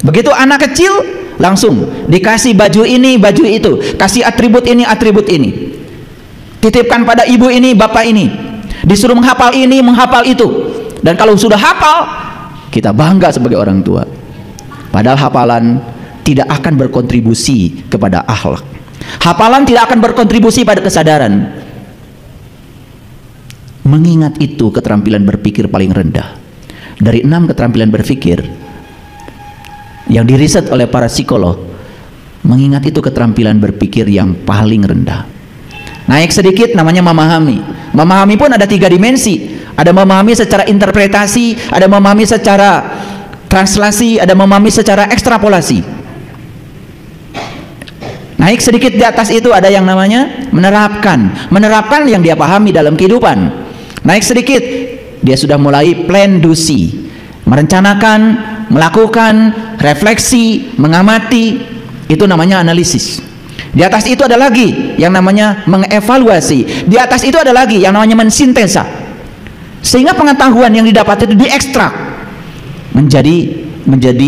Begitu anak kecil, langsung dikasih baju ini, baju itu, kasih atribut ini, atribut ini, titipkan pada ibu ini, bapak ini, disuruh menghafal ini, menghafal itu. Dan kalau sudah hafal, kita bangga sebagai orang tua. Padahal hafalan tidak akan berkontribusi kepada akhlak. Hafalan tidak akan berkontribusi pada kesadaran. Mengingat itu keterampilan berpikir paling rendah. Dari 6 keterampilan berpikir yang diriset oleh para psikolog, mengingat itu keterampilan berpikir yang paling rendah. Naik sedikit namanya memahami. Memahami pun ada 3 dimensi. Ada memahami secara interpretasi, ada memahami secara translasi, ada memahami secara ekstrapolasi. Naik sedikit di atas itu ada yang namanya menerapkan. Menerapkan yang dia pahami dalam kehidupan. Naik sedikit, dia sudah mulai plan do see, merencanakan, melakukan, refleksi, mengamati. Itu namanya analisis. Di atas itu ada lagi yang namanya mengevaluasi. Di atas itu ada lagi yang namanya mensintesa. Sehingga pengetahuan yang didapat itu diekstrak menjadi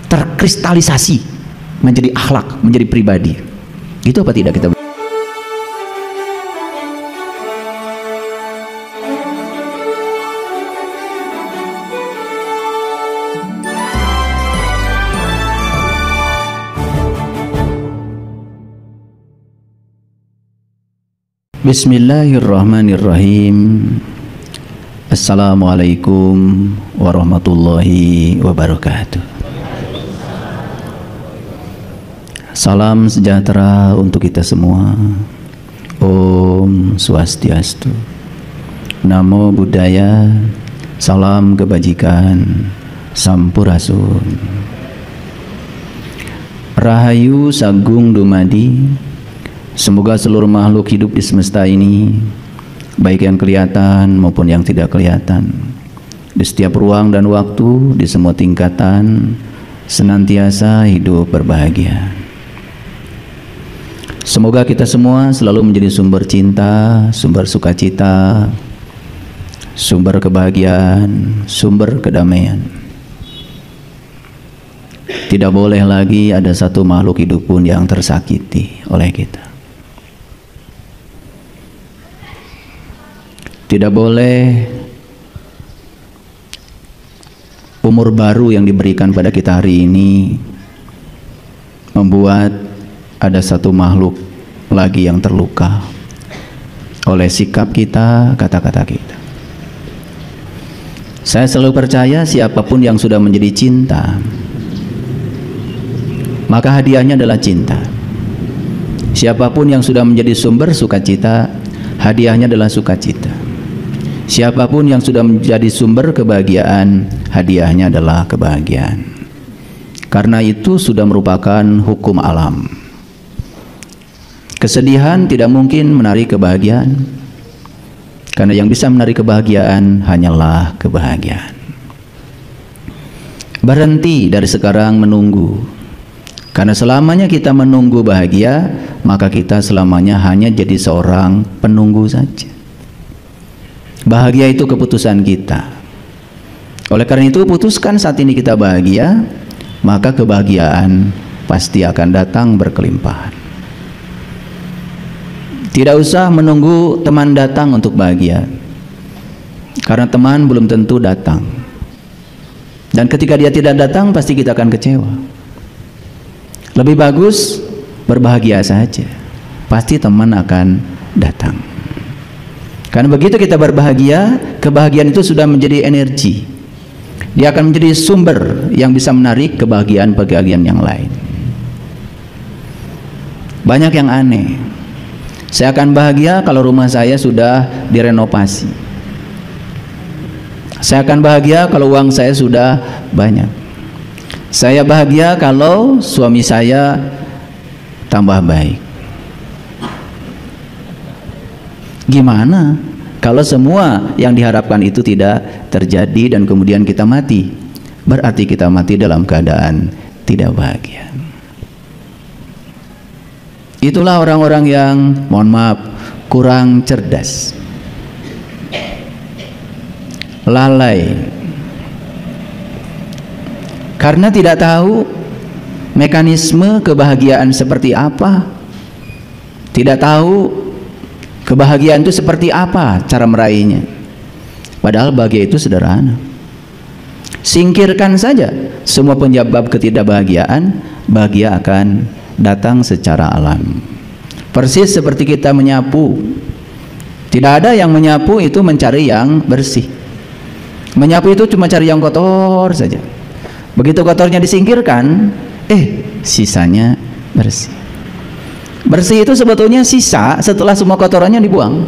terkristalisasi, menjadi akhlak, menjadi pribadi. Itu apa tidak kita? Bismillahirrahmanirrahim. Assalamualaikum warahmatullahi wabarakatuh. Salam sejahtera untuk kita semua. Om Swastiastu. Namo Buddhaya. Salam kebajikan. Sampurasun. Rahayu Sagung Dumadi. Semoga seluruh makhluk hidup di semesta ini, baik yang kelihatan maupun yang tidak kelihatan, di setiap ruang dan waktu, di semua tingkatan, senantiasa hidup berbahagia. Semoga kita semua selalu menjadi sumber cinta, sumber sukacita, sumber kebahagiaan, sumber kedamaian. Tidak boleh lagi ada satu makhluk hidup pun yang tersakiti oleh kita. Tidak boleh umur baru yang diberikan pada kita hari ini membuat ada satu makhluk lagi yang terluka oleh sikap kita, kata-kata kita. Saya selalu percaya siapapun yang sudah menjadi cinta, maka hadiahnya adalah cinta. Siapapun yang sudah menjadi sumber sukacita, hadiahnya adalah sukacita. Siapapun yang sudah menjadi sumber kebahagiaan, hadiahnya adalah kebahagiaan. Karena itu sudah merupakan hukum alam. Kesedihan tidak mungkin menarik kebahagiaan, karena yang bisa menarik kebahagiaan hanyalah kebahagiaan. Berhenti dari sekarang menunggu, karena selamanya kita menunggu bahagia, maka kita selamanya hanya jadi seorang penunggu saja. Bahagia itu keputusan kita. Oleh karena itu, putuskan saat ini kita bahagia, maka kebahagiaan pasti akan datang berkelimpahan. Tidak usah menunggu teman datang untuk bahagia, karena teman belum tentu datang. Dan ketika dia tidak datang, pasti kita akan kecewa. Lebih bagus berbahagia saja, pasti teman akan datang. Karena begitu kita berbahagia, kebahagiaan itu sudah menjadi energi. Dia akan menjadi sumber yang bisa menarik kebahagiaan-kebahagiaan yang lain. Banyak yang aneh. Saya akan bahagia kalau rumah saya sudah direnovasi. Saya akan bahagia kalau uang saya sudah banyak. Saya bahagia kalau suami saya tambah baik. Gimana kalau semua yang diharapkan itu tidak terjadi dan kemudian kita mati? Berarti kita mati dalam keadaan tidak bahagia. Itulah orang-orang yang, mohon maaf, kurang cerdas, lalai. Karena tidak tahu mekanisme kebahagiaan seperti apa, tidak tahu kebahagiaan itu seperti apa cara meraihnya. Padahal bahagia itu sederhana. Singkirkan saja semua penyebab ketidakbahagiaan, bahagia akan datang secara alami. Persis seperti kita menyapu. Tidak ada yang menyapu itu mencari yang bersih. Menyapu itu cuma cari yang kotor saja. Begitu kotornya disingkirkan, sisanya bersih. Bersih itu sebetulnya sisa setelah semua kotorannya dibuang.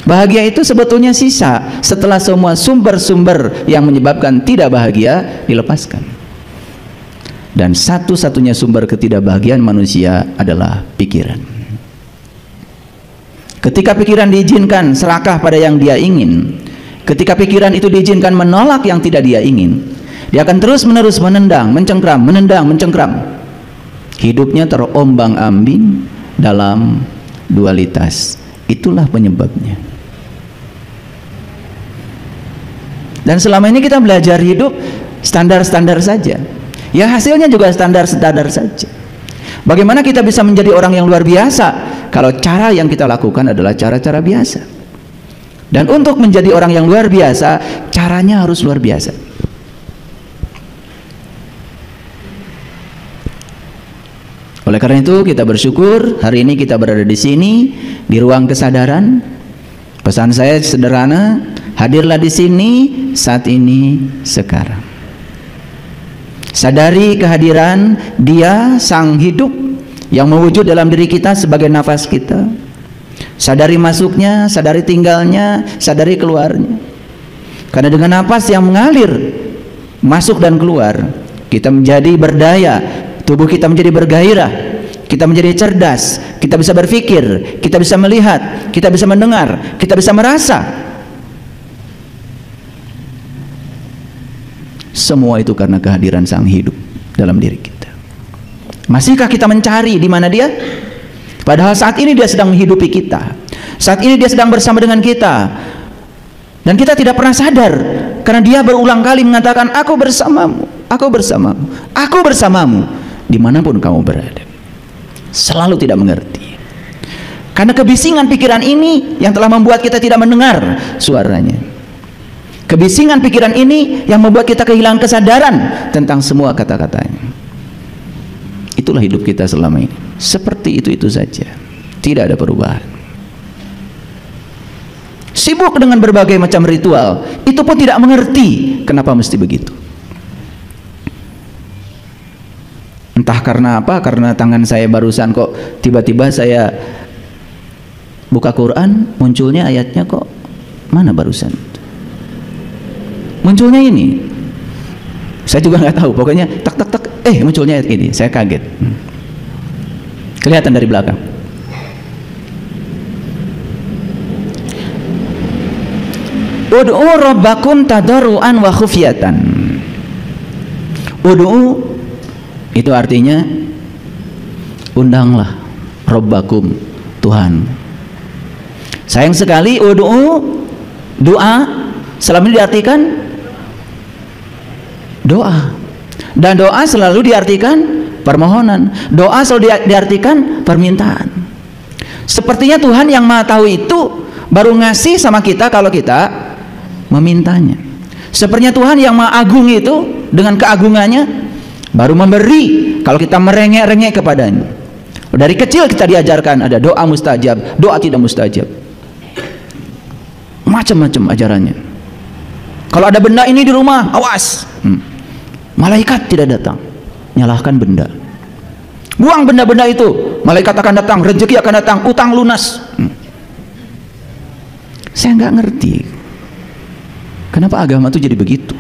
Bahagia itu sebetulnya sisa setelah semua sumber-sumber yang menyebabkan tidak bahagia dilepaskan. Dan satu-satunya sumber ketidakbahagiaan manusia adalah pikiran. Ketika pikiran diizinkan serakah pada yang dia ingin, ketika pikiran itu diizinkan menolak yang tidak dia ingin, dia akan terus-menerus menendang, mencengkram, menendang, mencengkram. Hidupnya terombang-ambing dalam dualitas. Itulah penyebabnya. Dan selama ini kita belajar hidup standar-standar saja. Ya hasilnya juga standar-standar saja. Bagaimana kita bisa menjadi orang yang luar biasa kalau cara yang kita lakukan adalah cara-cara biasa? Dan untuk menjadi orang yang luar biasa, caranya harus luar biasa. Oleh karena itu kita bersyukur hari ini kita berada di sini di ruang kesadaran. Pesan saya sederhana, hadirlah di sini saat ini sekarang. Sadari kehadiran Dia sang hidup yang mewujud dalam diri kita sebagai nafas kita. Sadari masuknya, sadari tinggalnya, sadari keluarnya. Karena dengan nafas yang mengalir masuk dan keluar, kita menjadi berdaya, tubuh kita menjadi bergairah, kita menjadi cerdas, kita bisa berpikir, kita bisa melihat, kita bisa mendengar, kita bisa merasa. Semua itu karena kehadiran sang hidup dalam diri kita. Masihkah kita mencari di mana Dia? Padahal saat ini Dia sedang menghidupi kita. Saat ini Dia sedang bersama dengan kita. Dan kita tidak pernah sadar karena Dia berulang kali mengatakan, aku bersamamu, aku bersamamu, aku bersamamu dimanapun kamu berada. Selalu tidak mengerti. Karena kebisingan pikiran ini yang telah membuat kita tidak mendengar suaranya. Kebisingan pikiran ini yang membuat kita kehilangan kesadaran tentang semua kata-katanya. Itulah hidup kita selama ini. Seperti itu saja. Tidak ada perubahan. Sibuk dengan berbagai macam ritual. Itu pun tidak mengerti kenapa mesti begitu. Entah karena apa, karena tangan saya barusan kok tiba-tiba saya buka Quran, munculnya ayatnya kok mana barusan? Munculnya ini, saya juga nggak tahu. Pokoknya tak tak tak, munculnya ini, saya kaget. Kelihatan dari belakang. Ud'u rabbakum tadarruan wa khufyatan. Ud'u itu artinya undanglah rabbakum, Tuhan. Sayang sekali ud'u, doa selama ini diartikan doa, dan doa selalu diartikan permohonan, doa selalu diartikan permintaan. Sepertinya Tuhan yang Maha Tahu itu baru ngasih sama kita kalau kita memintanya. Sepertinya Tuhan yang Maha Agung itu dengan keagungannya baru memberi kalau kita merengek-rengek kepadanya. Dari kecil kita diajarkan ada doa mustajab, doa tidak mustajab, macam-macam ajarannya. Kalau ada benda ini di rumah, awas, malaikat tidak datang, nyalahkan benda. Buang benda-benda itu, malaikat akan datang, rezeki akan datang, utang lunas. Saya nggak ngerti kenapa agama itu jadi begitu.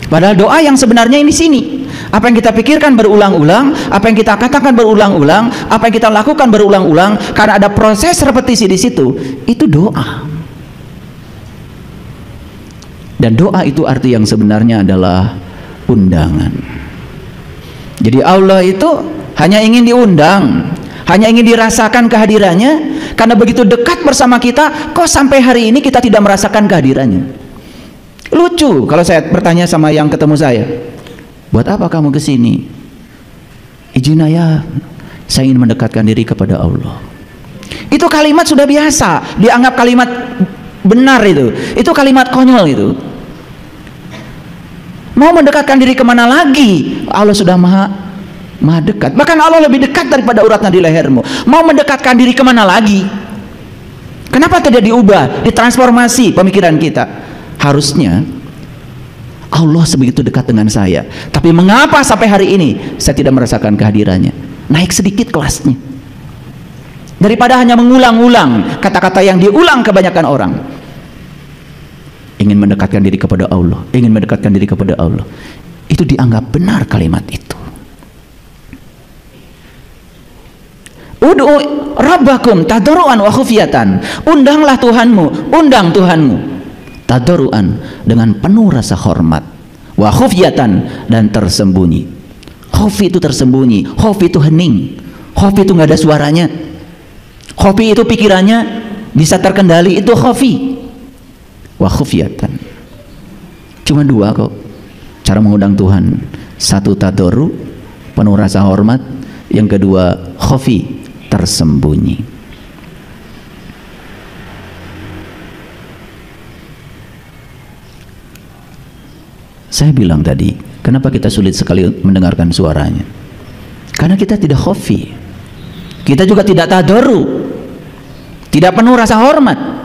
Padahal doa yang sebenarnya ini sini. Apa yang kita pikirkan berulang-ulang, apa yang kita katakan berulang-ulang, apa yang kita lakukan berulang-ulang, karena ada proses repetisi di situ. Itu doa. Dan doa itu arti yang sebenarnya adalah undangan. Jadi Allah itu hanya ingin diundang, hanya ingin dirasakan kehadirannya. Karena begitu dekat bersama kita, kok sampai hari ini kita tidak merasakan kehadirannya. Lucu kalau saya bertanya sama yang ketemu saya, buat apa kamu kesini? Izin ayah, saya ingin mendekatkan diri kepada Allah. Itu kalimat sudah biasa, dianggap kalimat benar itu. Itu kalimat konyol itu. Mau mendekatkan diri kemana lagi? Allah sudah maha dekat. Bahkan Allah lebih dekat daripada urat nadi lehermu. Mau mendekatkan diri kemana lagi? Kenapa tidak diubah, ditransformasi pemikiran kita? Harusnya Allah sebegitu dekat dengan saya, tapi mengapa sampai hari ini saya tidak merasakan kehadirannya? Naik sedikit kelasnya. Daripada hanya mengulang-ulang kata-kata yang diulang kebanyakan orang. Ingin mendekatkan diri kepada Allah, ingin mendekatkan diri kepada Allah, itu dianggap benar kalimat itu. Ud'u rabbakum tadarruan wa khufyatan. Undanglah Tuhanmu, undang Tuhanmu tadarruan, dengan penuh rasa hormat, wa khufyatan, dan tersembunyi. Khufi itu tersembunyi, khufi itu hening, khufi itu nggak ada suaranya, khufi itu pikirannya bisa terkendali, itu khufi. Wa khufyatan. Cuma dua kok cara mengundang Tuhan. Satu tadarru, penuh rasa hormat. Yang kedua khufi, tersembunyi. Saya bilang tadi, kenapa kita sulit sekali mendengarkan suaranya? Karena kita tidak khufi, kita juga tidak tadarru, tidak penuh rasa hormat.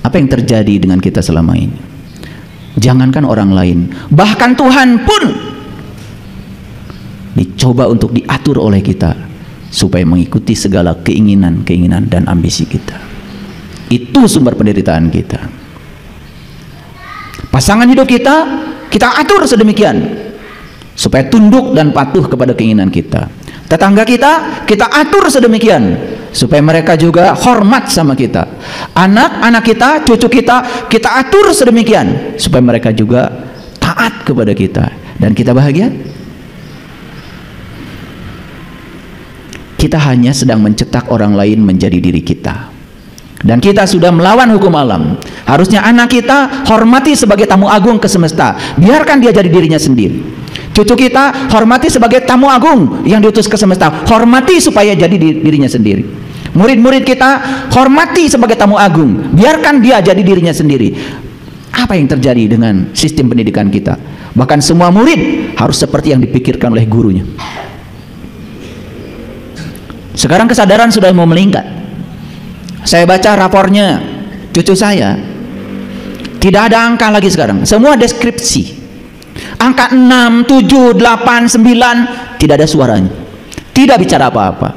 Apa yang terjadi dengan kita selama ini? Jangankan orang lain, bahkan Tuhan pun dicoba untuk diatur oleh kita supaya mengikuti segala keinginan dan ambisi kita. Itu sumber penderitaan kita. Pasangan hidup kita atur sedemikian supaya tunduk dan patuh kepada keinginan kita. Tetangga kita atur sedemikian supaya mereka juga hormat sama kita. Anak-anak kita, cucu kita atur sedemikian supaya mereka juga taat kepada kita, dan kita bahagia. Kita hanya sedang mencetak orang lain menjadi diri kita, dan kita sudah melawan hukum alam. Harusnya anak kita hormati sebagai tamu agung ke semesta, biarkan dia jadi dirinya sendiri. Cucu kita hormati sebagai tamu agung yang diutus ke semesta, hormati supaya jadi dirinya sendiri. Murid-murid kita hormati sebagai tamu agung, biarkan dia jadi dirinya sendiri. Apa yang terjadi dengan sistem pendidikan kita? Bahkan semua murid harus seperti yang dipikirkan oleh gurunya. Sekarang kesadaran sudah mau meningkat. Saya baca rapornya cucu saya, tidak ada angka lagi sekarang, semua deskripsi. Angka 6, 7, 8, 9, tidak ada suaranya, tidak bicara apa-apa.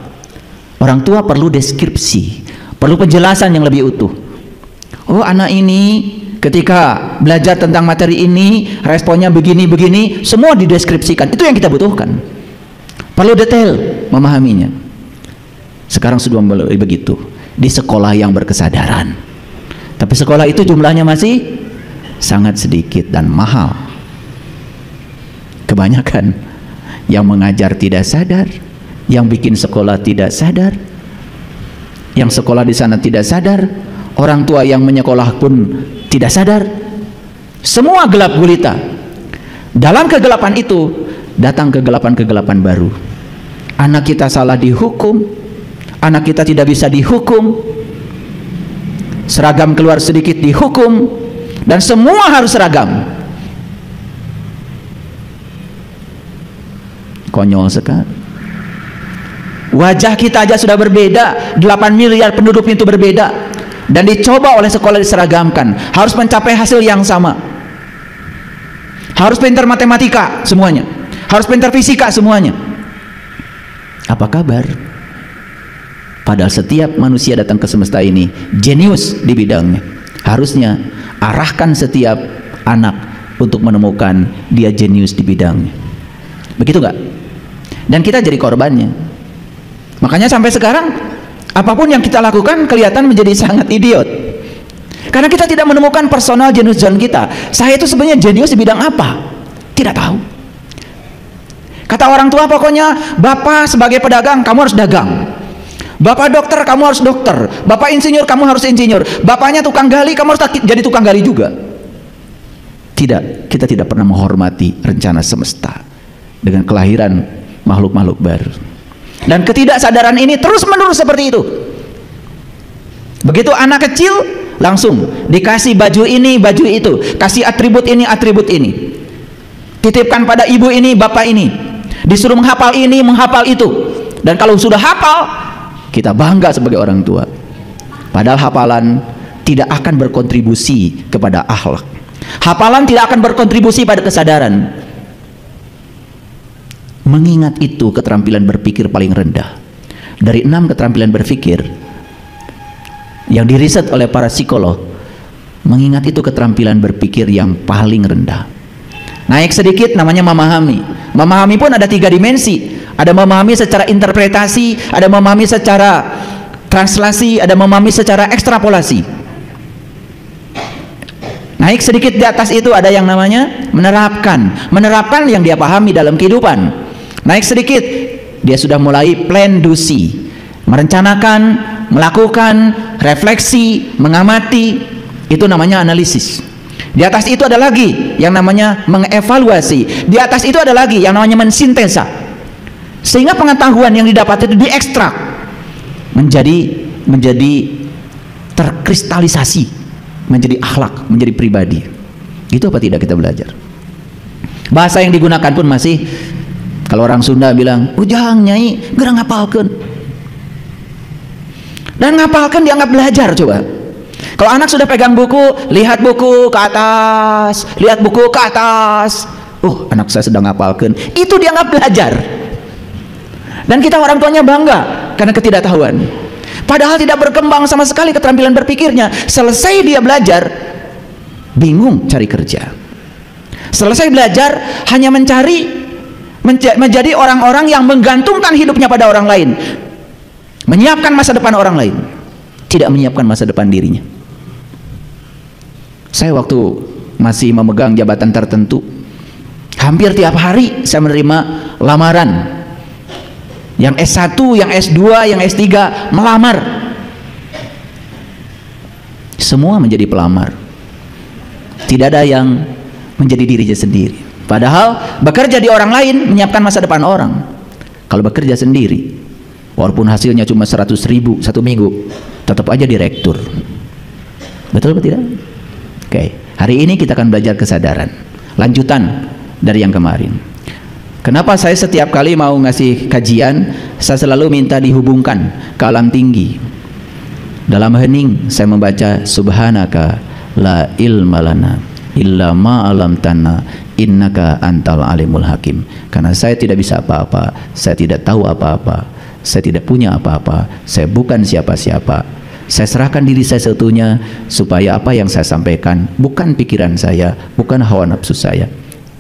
Orang tua perlu deskripsi, perlu penjelasan yang lebih utuh. Oh, anak ini ketika belajar tentang materi ini responnya begini-begini, semua dideskripsikan. Itu yang kita butuhkan. Perlu detail memahaminya. Sekarang sudah mulai begitu di sekolah yang berkesadaran, tapi sekolah itu jumlahnya masih sangat sedikit dan mahal. Kebanyakan yang mengajar tidak sadar, yang bikin sekolah tidak sadar, yang sekolah di sana tidak sadar, orang tua yang menyekolah pun tidak sadar. Semua gelap gulita. Dalam kegelapan itu datang kegelapan-kegelapan baru. Anak kita salah dihukum, anak kita tidak bisa dihukum, seragam keluar sedikit dihukum, dan semua harus seragam. Konyol sekali. Wajah kita aja sudah berbeda, 8 miliar penduduk itu berbeda, dan dicoba oleh sekolah diseragamkan, harus mencapai hasil yang sama. Harus pintar matematika semuanya, harus pintar fisika semuanya. Apa kabar? Padahal setiap manusia datang ke semesta ini jenius di bidangnya. Harusnya arahkan setiap anak untuk menemukan dia jenius di bidangnya. Begitu nggak? Dan kita jadi korbannya. Makanya sampai sekarang apapun yang kita lakukan kelihatan menjadi sangat idiot, karena kita tidak menemukan personal jenius kita. Saya itu sebenarnya jenius di bidang apa? Tidak tahu. Kata orang tua, pokoknya bapak sebagai pedagang kamu harus dagang, bapak dokter kamu harus dokter, bapak insinyur kamu harus insinyur, bapaknya tukang gali kamu harus jadi tukang gali juga. Tidak, kita tidak pernah menghormati rencana semesta dengan kelahiran makhluk-makhluk baru. Dan ketidaksadaran ini terus-menerus seperti itu. Begitu anak kecil, langsung dikasih baju ini, baju itu, kasih atribut ini, atribut ini. Titipkan pada ibu ini, bapak ini. Disuruh menghafal ini, menghafal itu. Dan kalau sudah hafal, kita bangga sebagai orang tua. Padahal hafalan tidak akan berkontribusi kepada akhlak. Hafalan tidak akan berkontribusi pada kesadaran. Mengingat itu keterampilan berpikir paling rendah. Dari 6 keterampilan berpikir yang diriset oleh para psikolog, mengingat itu keterampilan berpikir yang paling rendah. Naik sedikit namanya memahami. Memahami pun ada 3 dimensi. Ada memahami secara interpretasi, ada memahami secara translasi, ada memahami secara ekstrapolasi. Naik sedikit di atas itu ada yang namanya menerapkan. Menerapkan yang dia pahami dalam kehidupan. Naik sedikit, dia sudah mulai plan do see. Merencanakan, melakukan, refleksi, mengamati. Itu namanya analisis. Di atas itu ada lagi yang namanya mengevaluasi. Di atas itu ada lagi yang namanya mensintesa. Sehingga pengetahuan yang didapat itu diekstrak menjadi terkristalisasi, menjadi akhlak, menjadi pribadi. Itu apa tidak kita belajar? Bahasa yang digunakan pun masih, kalau orang Sunda bilang, ujang nyai gerang ngapalkeun. Dan ngapalkeun dianggap belajar. Coba kalau anak sudah pegang buku, lihat buku ke atas, lihat buku ke atas, anak saya sedang ngapalkeun, itu dianggap belajar. Dan kita orang tuanya bangga karena ketidaktahuan. Padahal tidak berkembang sama sekali keterampilan berpikirnya. Selesai dia belajar, bingung cari kerja. Selesai belajar, hanya menjadi orang-orang yang menggantungkan hidupnya pada orang lain, menyiapkan masa depan orang lain, tidak menyiapkan masa depan dirinya. Saya waktu masih memegang jabatan tertentu, hampir tiap hari saya menerima lamaran. Yang S1, yang S2, yang S3 melamar. Semua menjadi pelamar. Tidak ada yang menjadi dirinya sendiri. Padahal bekerja di orang lain menyiapkan masa depan orang. Kalau bekerja sendiri, walaupun hasilnya cuma 100.000 satu minggu, tetap aja direktur. Betul atau tidak? Oke, hari ini kita akan belajar kesadaran. Lanjutan dari yang kemarin. Kenapa saya setiap kali mau ngasih kajian, saya selalu minta dihubungkan ke alam tinggi. Dalam hening saya membaca subhanaka la ilma lana illa ma 'allamtana innaka antal alimul hakim. Karena saya tidak bisa apa-apa, saya tidak tahu apa-apa, saya tidak punya apa-apa, saya bukan siapa-siapa. Saya serahkan diri saya seutuhnya supaya apa yang saya sampaikan bukan pikiran saya, bukan hawa nafsu saya,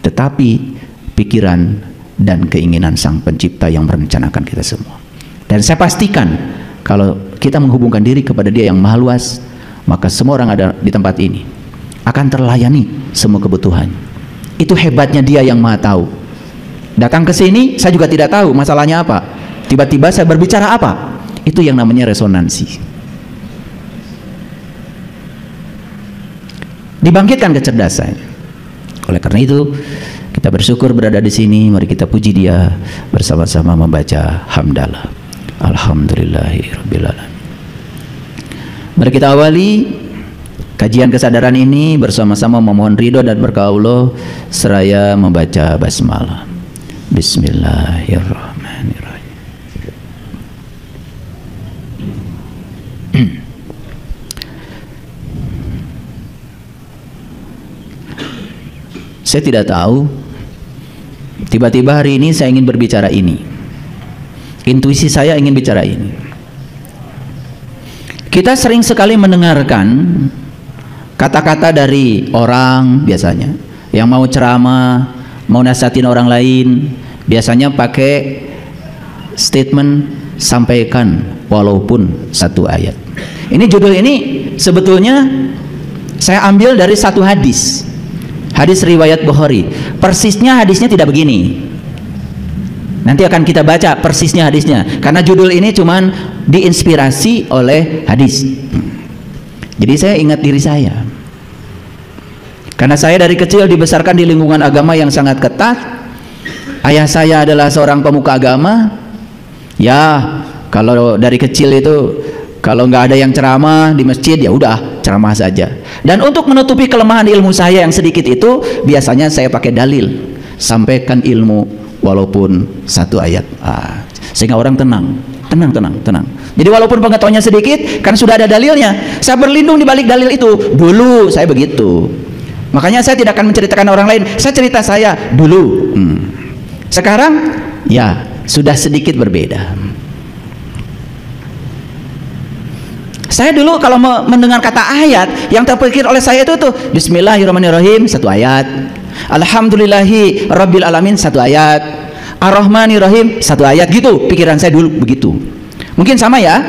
tetapi pikiran dan keinginan Sang Pencipta yang merencanakan kita semua. Dan saya pastikan kalau kita menghubungkan diri kepada Dia yang Maha Luas, maka semua orang ada di tempat ini akan terlayani semua kebutuhan. Itu hebatnya Dia yang Maha Tahu. Datang ke sini saya juga tidak tahu masalahnya apa. Tiba-tiba saya berbicara apa? Itu yang namanya resonansi. Dibangkitkan kecerdasan. Oleh karena itu, kita bersyukur berada di sini. Mari kita puji Dia bersama-sama membaca hamdalah. Alhamdulillahirabbil alamin. Mari kita awali kajian kesadaran ini bersama-sama memohon ridho dan berkah Allah seraya membaca basmalah. Bismillahirrahmanirrahim. Saya tidak tahu, tiba-tiba hari ini saya ingin berbicara ini. Intuisi saya ingin bicara ini. Kita sering sekali mendengarkan kata-kata dari orang biasanya yang mau ceramah, mau nasihatin orang lain, biasanya pakai statement sampaikan walaupun satu ayat. Ini judul ini sebetulnya saya ambil dari satu hadis. Hadis riwayat Bukhari. Persisnya hadisnya tidak begini. Nanti akan kita baca persisnya hadisnya. Karena judul ini cuman diinspirasi oleh hadis. Jadi saya ingat diri saya. Karena saya dari kecil dibesarkan di lingkungan agama yang sangat ketat. Ayah saya adalah seorang pemuka agama. Ya, kalau dari kecil itu kalau nggak ada yang ceramah di masjid, ya udah ceramah saja. Dan untuk menutupi kelemahan ilmu saya yang sedikit itu, biasanya saya pakai dalil, sampaikan ilmu walaupun satu ayat, sehingga orang tenang. Jadi walaupun pengetahuannya sedikit, kan sudah ada dalilnya, saya berlindung di balik dalil itu. Dulu saya begitu. Makanya saya tidak akan menceritakan orang lain, saya cerita saya dulu. Sekarang ya sudah sedikit berbeda. Saya dulu kalau mendengar kata ayat, yang terpikir oleh saya itu tuh Bismillahirrahmanirrahim, satu ayat. Alhamdulillahi Rabbil Alamin, satu ayat. Ar-Rahmanirrahim, satu ayat, gitu pikiran saya dulu begitu. Mungkin sama ya.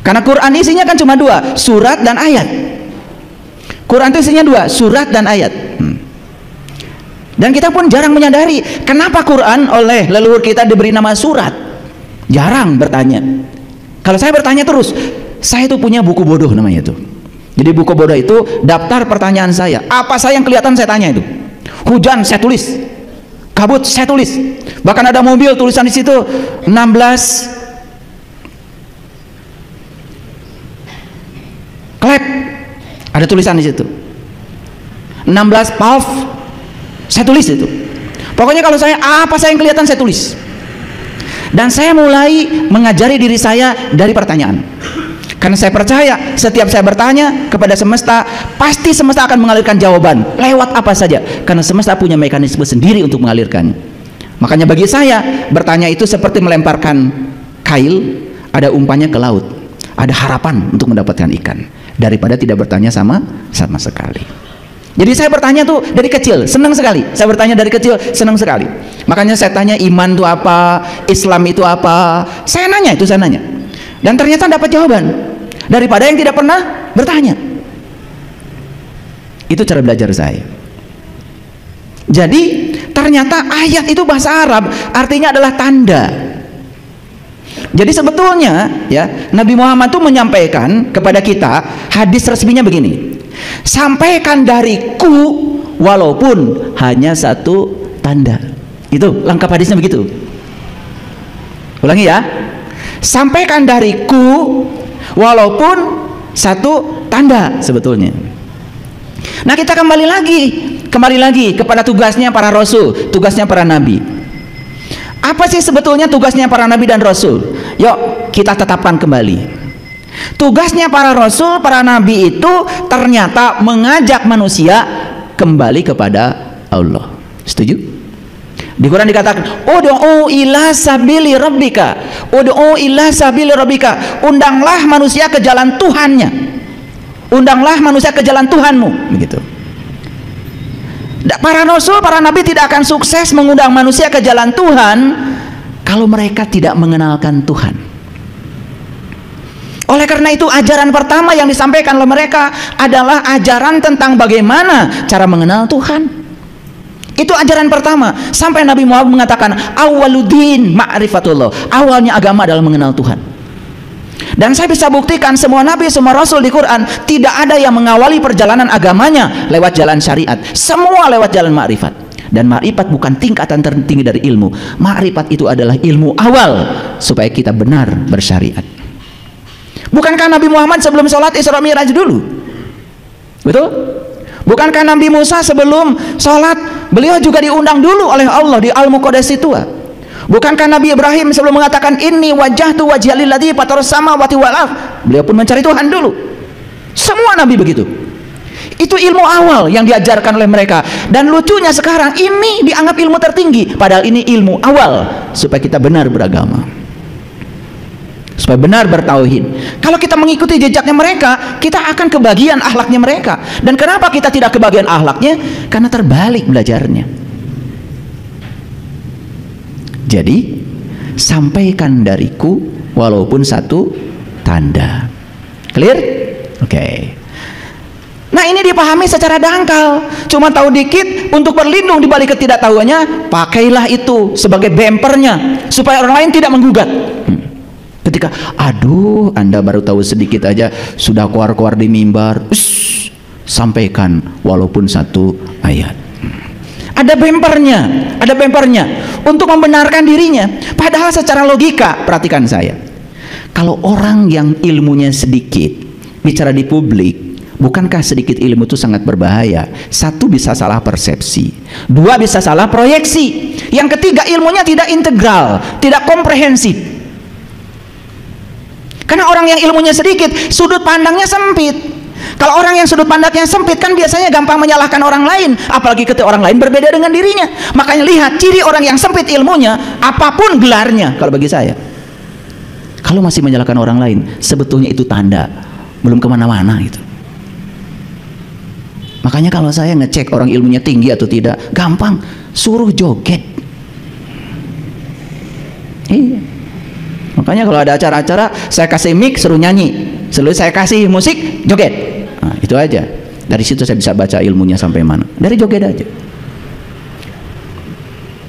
Karena Quran isinya kan cuma dua, surat dan ayat. Quran itu isinya dua, surat dan ayat. Dan kita pun jarang menyadari kenapa Quran oleh leluhur kita diberi nama surat. Jarang bertanya. Kalau saya bertanya terus, saya itu punya buku bodoh namanya itu. Jadi buku bodoh itu daftar pertanyaan saya. Apa saya yang kelihatan saya tanya itu. Hujan saya tulis, kabut saya tulis. Bahkan ada mobil tulisan di situ 16 klep. Ada tulisan di situ 16 valve, saya tulis itu. Pokoknya kalau saya apa saya yang kelihatan saya tulis. Dan saya mulai mengajari diri saya dari pertanyaan. Karena saya percaya setiap saya bertanya kepada semesta, pasti semesta akan mengalirkan jawaban lewat apa saja. Karena semesta punya mekanisme sendiri untuk mengalirkannya. Makanya bagi saya bertanya itu seperti melemparkan kail, ada umpannya ke laut. Ada harapan untuk mendapatkan ikan daripada tidak bertanya sama sekali. Jadi saya bertanya tuh dari kecil, senang sekali. Saya bertanya dari kecil, senang sekali. Makanya saya tanya iman itu apa, Islam itu apa. Saya nanya. Dan ternyata dapat jawaban daripada yang tidak pernah bertanya. Itu cara belajar saya. Jadi ternyata ayat itu bahasa Arab, artinya adalah tanda. Jadi sebetulnya ya, Nabi Muhammad itu menyampaikan kepada kita hadis resminya begini, sampaikan dariku walaupun hanya satu tanda. Itu lengkap hadisnya begitu. Ulangi ya, sampaikan dariku walaupun satu tanda sebetulnya. Nah kita kembali lagi kepada tugasnya para rasul, tugasnya para nabi. Apa sih sebetulnya tugasnya para nabi dan rasul? Yuk kita tetapkan kembali. Tugasnya para rasul, para nabi itu ternyata mengajak manusia kembali kepada Allah. Setuju? Di Quran dikatakan, ud'u ila sabili rabbika. Ud'u ila sabili rabbika. Undanglah manusia ke jalan Tuhannya. Undanglah manusia ke jalan Tuhanmu, begitu. Para rasul, para nabi tidak akan sukses mengundang manusia ke jalan Tuhan kalau mereka tidak mengenalkan Tuhan. Oleh karena itu ajaran pertama yang disampaikan oleh mereka adalah ajaran tentang bagaimana cara mengenal Tuhan. Itu ajaran pertama. Sampai Nabi Muhammad mengatakan awwaluddin ma'rifatullah. Awalnya agama adalah mengenal Tuhan. Dan saya bisa buktikan semua nabi, semua rasul di Quran tidak ada yang mengawali perjalanan agamanya lewat jalan syariat. Semua lewat jalan ma'rifat. Dan ma'rifat bukan tingkatan tertinggi dari ilmu. Ma'rifat itu adalah ilmu awal supaya kita benar bersyariat. Bukankah Nabi Muhammad sebelum sholat Isra Mi'raj dulu? Betul? Bukankah Nabi Musa sebelum sholat beliau juga diundang dulu oleh Allah di Al-Muqaddas itu? Bukankah Nabi Ibrahim sebelum mengatakan inni wajjahtu wajhiya lilladzi fataras samawati wal ardh, beliau pun mencari Tuhan dulu. Semua nabi begitu. Itu ilmu awal yang diajarkan oleh mereka. Dan lucunya sekarang ini dianggap ilmu tertinggi, padahal ini ilmu awal supaya kita benar beragama, supaya benar bertauhid. Kalau kita mengikuti jejaknya mereka, kita akan kebagian akhlaknya mereka. Dan kenapa kita tidak kebagian akhlaknya? Karena terbalik belajarnya. Jadi sampaikan dariku walaupun satu tanda. Clear? Oke. Nah ini dipahami secara dangkal. Cuma tahu dikit untuk berlindung di balik ketidaktahuannya, pakailah itu sebagai bempernya supaya orang lain tidak menggugat. Ketika aduh Anda baru tahu sedikit aja sudah keluar-keluar di mimbar, sampaikan walaupun satu ayat. Ada bempernya untuk membenarkan dirinya. Padahal secara logika, perhatikan saya, kalau orang yang ilmunya sedikit bicara di publik, bukankah sedikit ilmu itu sangat berbahaya? Satu, bisa salah persepsi. Dua, bisa salah proyeksi. Yang ketiga, ilmunya tidak integral, tidak komprehensif. Karena orang yang ilmunya sedikit, sudut pandangnya sempit. Kalau orang yang sudut pandangnya sempit kan biasanya gampang menyalahkan orang lain, apalagi ketika orang lain berbeda dengan dirinya. Makanya lihat ciri orang yang sempit ilmunya, apapun gelarnya, kalau bagi saya, kalau masih menyalahkan orang lain, sebetulnya itu tanda belum kemana-mana gitu. Makanya kalau saya ngecek orang ilmunya tinggi atau tidak, gampang, suruh joget. Iya. Makanya kalau ada acara-acara, saya kasih mic, suruh nyanyi. Selalu saya kasih musik, joget. Nah, itu aja. Dari situ saya bisa baca ilmunya sampai mana. Dari joget aja.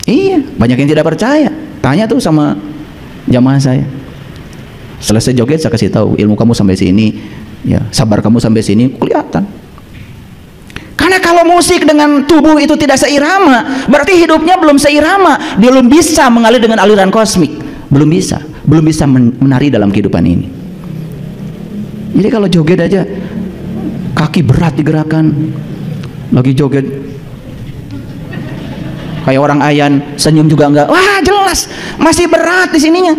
Iya, banyak yang tidak percaya. Tanya tuh sama jamaah saya. Selesai joget saya kasih tahu, ilmu kamu sampai sini, ya, sabar kamu sampai sini, kelihatan. Karena kalau musik dengan tubuh itu tidak seirama, berarti hidupnya belum seirama. Dia belum bisa mengalir dengan aliran kosmik. Belum bisa menari dalam kehidupan ini. Jadi kalau joget aja kaki berat digerakkan, lagi joget kayak orang ayan, senyum juga enggak, wah jelas masih berat di sininya.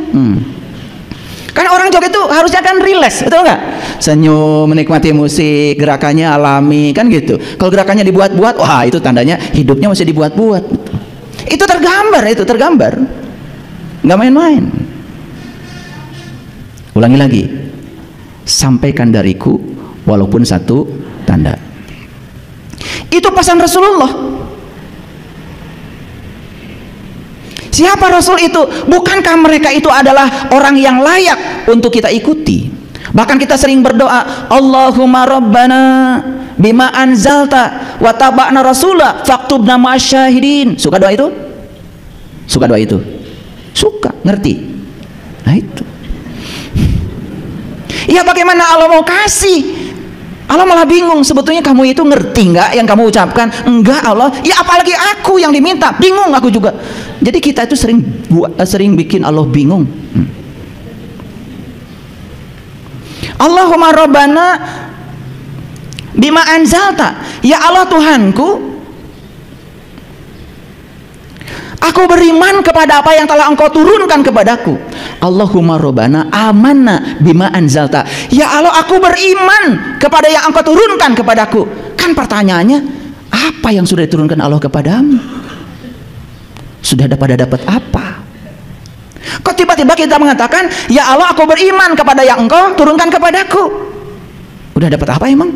Karena orang joget itu harusnya kan rileks, betul nggak? Senyum, menikmati musik, gerakannya alami, kan gitu. Kalau gerakannya dibuat-buat, wah itu tandanya hidupnya masih dibuat-buat. Itu tergambar, nggak main-main. Ulangi lagi, sampaikan dariku walaupun satu tanda. Itu pesan Rasulullah. Siapa Rasul itu? Bukankah mereka itu adalah orang yang layak untuk kita ikuti? Bahkan kita sering berdoa, Allahumma rabbana bima anzalta wa taba'na rasulah faktubna ma'asyahidin. Suka doa itu? Suka doa itu? Suka, ngerti? Nah itu. Ya bagaimana Allah mau kasih? Allah malah bingung, sebetulnya kamu itu ngerti nggak yang kamu ucapkan? Enggak Allah, ya apalagi aku yang diminta, bingung aku juga. Jadi kita itu sering bikin Allah bingung. Allahumma rabbana bima anzalta, ya Allah Tuhanku, aku beriman kepada apa yang telah Engkau turunkan kepadaku. Allahumma rabbana amanna bima anzalta, ya Allah aku beriman kepada yang Engkau turunkan kepadaku. Kan pertanyaannya, apa yang sudah diturunkan Allah kepadamu? Sudah dapat apa? Kok tiba-tiba kita mengatakan, ya Allah aku beriman kepada yang Engkau turunkan kepadaku? Udah dapat apa emang?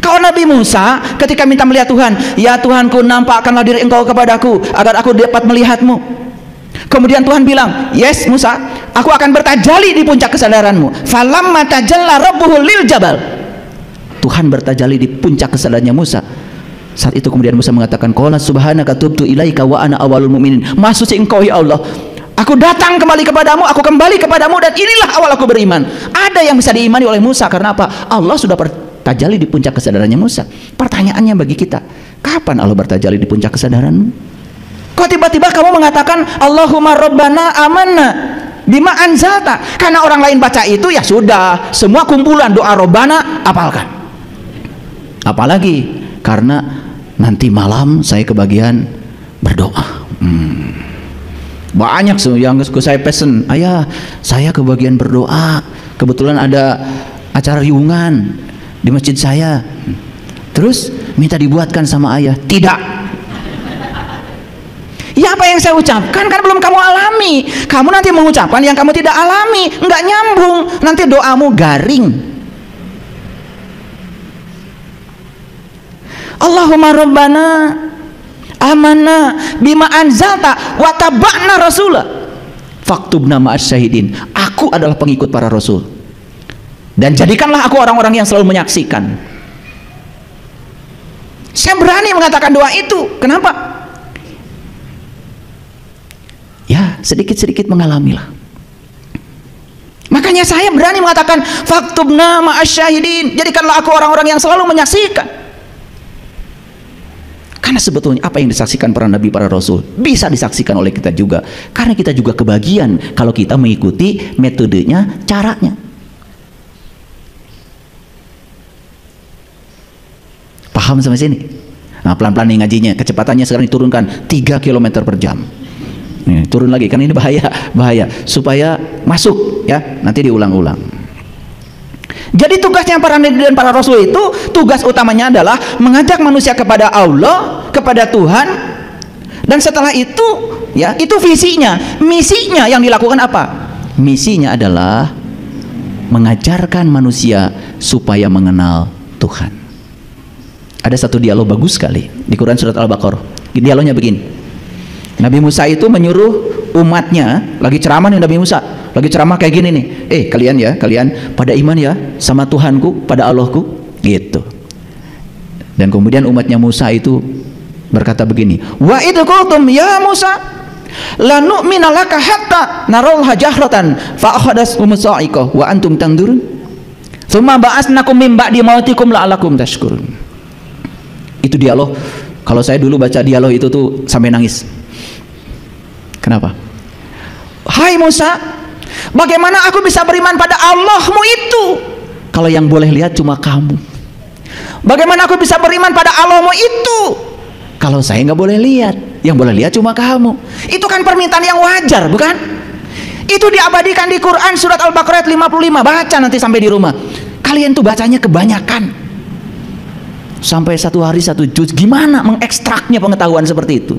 Kalau Nabi Musa ketika minta melihat Tuhan, ya Tuhanku nampakkanlah diri Engkau kepadaku agar aku dapat melihatmu. Kemudian Tuhan bilang, yes Musa, aku akan bertajalli di puncak kesadaranmu. Falamma tajalla rabbuhu lil jabal, Tuhan bertajalli di puncak kesadarannya Musa. Saat itu kemudian Musa mengatakan, qala subhanaka tubtu ilaika wa ana awalul mu'minin. Maha suci Engkau ya Allah, aku datang kembali kepadamu, aku kembali kepadamu, dan inilah awal aku beriman. Ada yang bisa diimani oleh Musa, karena apa? Allah sudah bertajalli di puncak kesadarannya Musa. Pertanyaannya bagi kita, kapan Allah bertajalli di puncak kesadaranmu? Kok tiba-tiba kamu mengatakan Allahumma rabbana amanna bima anzalta? Karena orang lain baca itu, ya sudah, semua kumpulan doa robbana apalkan. Apalagi karena nanti malam saya kebagian berdoa. Banyak yang saya pesen, ayah saya kebagian berdoa, kebetulan ada acara riungan di masjid saya, terus minta dibuatkan sama ayah. Tidak. Ya apa yang saya ucapkan kan belum kamu alami. Kamu nanti mengucapkan yang kamu tidak alami, nggak nyambung, nanti doamu garing. Allahumma rabbana amanna bima anzalta wa taba'na rasulah faktubna ma'asyahidin. Aku adalah pengikut para rasul, dan jadikanlah aku orang-orang yang selalu menyaksikan. Saya berani mengatakan doa itu. Kenapa? Ya sedikit-sedikit mengalamilah. Makanya saya berani mengatakan faktubna ma'asyahidin, jadikanlah aku orang-orang yang selalu menyaksikan. Karena sebetulnya apa yang disaksikan para nabi, para rasul bisa disaksikan oleh kita juga, karena kita juga kebagian kalau kita mengikuti metodenya, caranya. Paham sampai sini? Nah, pelan-pelan nih ngajinya, kecepatannya sekarang diturunkan 3 km per jam. Nih, turun lagi, kan ini bahaya supaya masuk ya, nanti diulang-ulang. Jadi tugasnya para nabi dan para rasul itu, tugas utamanya adalah mengajak manusia kepada Allah, kepada Tuhan. Dan setelah itu ya, itu visinya. Misinya yang dilakukan apa? Misinya adalah mengajarkan manusia supaya mengenal Tuhan. Ada satu dialog bagus sekali di Quran surat Al-Baqarah. Dialognya begini. Nabi Musa itu menyuruh umatnya, lagi ceramah nih Nabi Musa, lagi ceramah kayak gini nih, kalian pada iman ya sama Tuhanku, pada Allahku, gitu. Dan kemudian umatnya Musa itu berkata begini, wa idh qultum ya Musa la nu'mina laka hatta narawha jahratan fa akhadhaskum sa'iqah wa antum tanzurun tsumma ba'atsnakum min ba'di mautikum la'allakum tashkurun. Itu dialog, kalau saya dulu baca dialog itu tuh sampai nangis. Kenapa? Hai Musa, bagaimana aku bisa beriman pada Allahmu itu kalau yang boleh lihat cuma kamu? Bagaimana aku bisa beriman pada Allahmu itu kalau saya nggak boleh lihat? Yang boleh lihat cuma kamu. Itu kan permintaan yang wajar, bukan? Itu diabadikan di Quran surat Al-Baqarah 55. Baca nanti sampai di rumah. Kalian tuh bacanya kebanyakan, sampai 1 hari 1 juz. Gimana mengekstraknya pengetahuan seperti itu?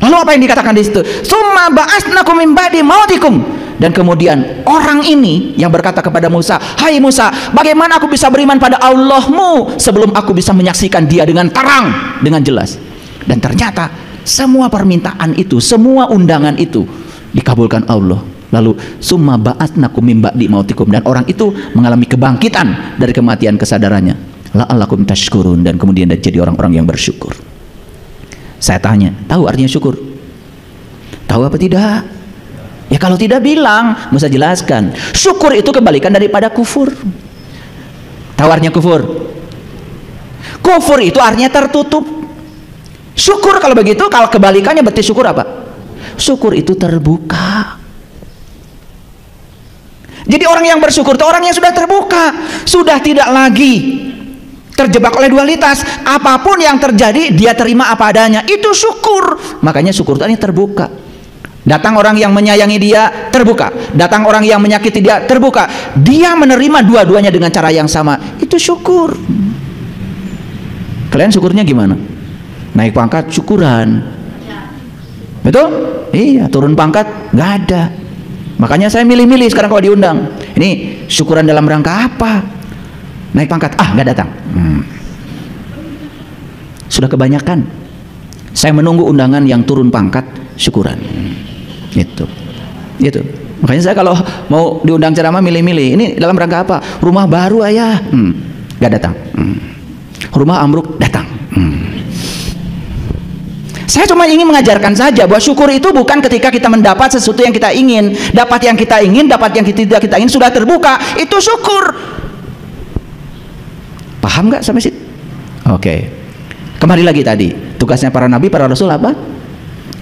Lalu apa yang dikatakan di situ? Summa ba'atsnakum min ba'di mautikum. Dan kemudian orang ini yang berkata kepada Musa, hai Musa, bagaimana aku bisa beriman pada Allahmu sebelum aku bisa menyaksikan dia dengan terang, dengan jelas? Dan ternyata semua permintaan itu, semua undangan itu dikabulkan Allah. Lalu summa ba'atsnakum min ba'di mautikum, dan orang itu mengalami kebangkitan dari kematian kesadarannya. La'allakum tashkurun, dan kemudian dia jadi orang-orang yang bersyukur. Saya tanya, tahu artinya syukur? Tahu apa tidak? Ya kalau tidak bilang, Musa jelaskan. Syukur itu kebalikan daripada kufur. Tahu artinya kufur? Kufur itu artinya tertutup. Syukur kalau begitu, kalau kebalikannya berarti syukur apa? Syukur itu terbuka. Jadi orang yang bersyukur itu orang yang sudah terbuka, sudah tidak lagi terjebak oleh dualitas. Apapun yang terjadi dia terima apa adanya, itu syukur. Makanya syukur itu terbuka. Datang orang yang menyayangi dia, terbuka. Datang orang yang menyakiti dia, terbuka. Dia menerima dua-duanya dengan cara yang sama, itu syukur. Kalian syukurnya gimana? Naik pangkat syukuran, betul? Iya. Turun pangkat nggak ada. Makanya saya milih-milih sekarang kalau diundang. Ini syukuran dalam rangka apa? Naik pangkat, nggak datang. Sudah kebanyakan. Saya menunggu undangan yang turun pangkat syukuran. Itu. Makanya saya kalau mau diundang ceramah milih-milih. Ini dalam rangka apa? Rumah baru ayah, nggak datang. Rumah ambruk, datang. Saya cuma ingin mengajarkan saja bahwa syukur itu bukan ketika kita mendapat sesuatu yang kita ingin, dapat yang kita ingin, dapat yang tidak kita ingin, sudah terbuka, itu syukur. Paham nggak sampai situ? Oke. Kembali lagi tadi, tugasnya para nabi, para rasul apa?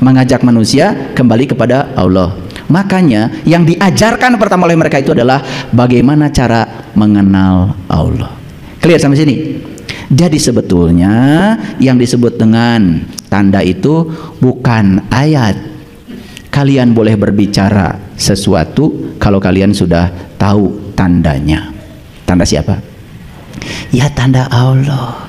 Mengajak manusia kembali kepada Allah. Makanya yang diajarkan pertama oleh mereka itu adalah bagaimana cara mengenal Allah. Clear sampai sini? Jadi sebetulnya yang disebut dengan tanda itu bukan ayat. Kalian boleh berbicara sesuatu kalau kalian sudah tahu tandanya. Tanda siapa? Ya tanda Allah.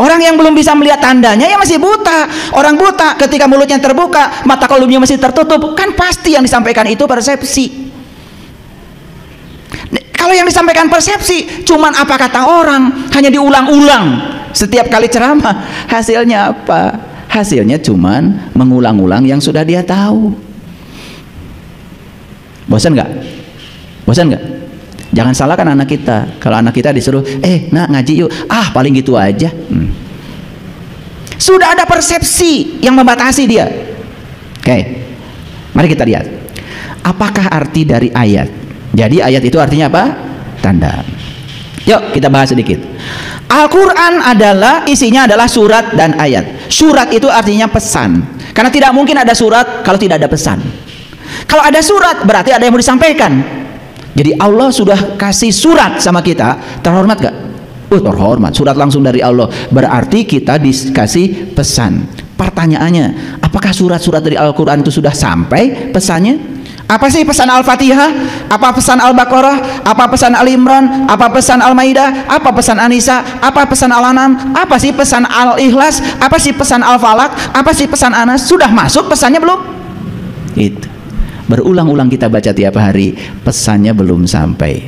Orang yang belum bisa melihat tandanya ya masih buta. Orang buta ketika mulutnya terbuka, mata kolumnya masih tertutup, kan pasti yang disampaikan itu persepsi. Kalau yang disampaikan persepsi, cuman apa kata orang, hanya diulang-ulang setiap kali ceramah. Hasilnya apa? Hasilnya cuman mengulang-ulang yang sudah dia tahu. Bosan nggak? Bosan nggak? Jangan salahkan anak kita. Kalau anak kita disuruh, nak ngaji yuk, paling gitu aja. Sudah ada persepsi yang membatasi dia. Oke. Mari kita lihat. Apakah arti dari ayat? Jadi ayat itu artinya apa? Tanda. Yuk kita bahas sedikit. Al-Quran isinya adalah surat dan ayat. Surat itu artinya pesan. Karena tidak mungkin ada surat kalau tidak ada pesan. Kalau ada surat berarti ada yang mau disampaikan. Jadi Allah sudah kasih surat sama kita. Terhormat gak? Terhormat. Surat langsung dari Allah. Berarti kita dikasih pesan. Pertanyaannya, apakah surat-surat dari Al-Quran itu sudah sampai pesannya? Apa sih pesan Al-Fatihah? Apa pesan Al-Baqarah? Apa pesan Al-Imran? Apa pesan Al-Maidah? Apa pesan An-Nisa? Apa pesan Al-An'am? Apa sih pesan Al-Ikhlas? Apa sih pesan Al-Falaq? Apa sih pesan Anas? Sudah masuk pesannya belum? Itu. Berulang-ulang kita baca tiap hari, pesannya belum sampai.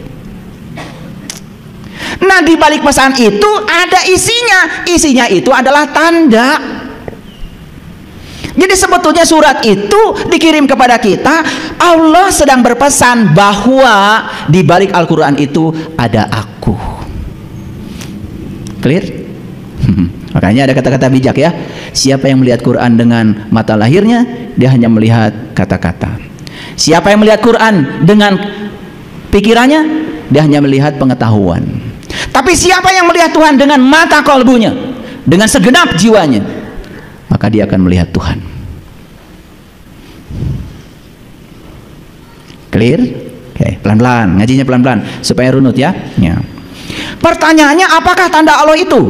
Nah, di balik pesan itu ada isinya. Isinya itu adalah tanda. Jadi sebetulnya surat itu dikirim kepada kita. Allah sedang berpesan bahwa di balik Al-Quran itu ada aku. Clear? Makanya ada kata-kata bijak ya. Siapa yang melihat Quran dengan mata lahirnya, dia hanya melihat kata-kata. Siapa yang melihat Quran dengan pikirannya, dia hanya melihat pengetahuan. Tapi siapa yang melihat Tuhan dengan mata kalbunya, dengan segenap jiwanya, maka dia akan melihat Tuhan. Clear? Oke, pelan-pelan, ngajinya pelan-pelan supaya runut ya. Pertanyaannya, apakah tanda Allah itu?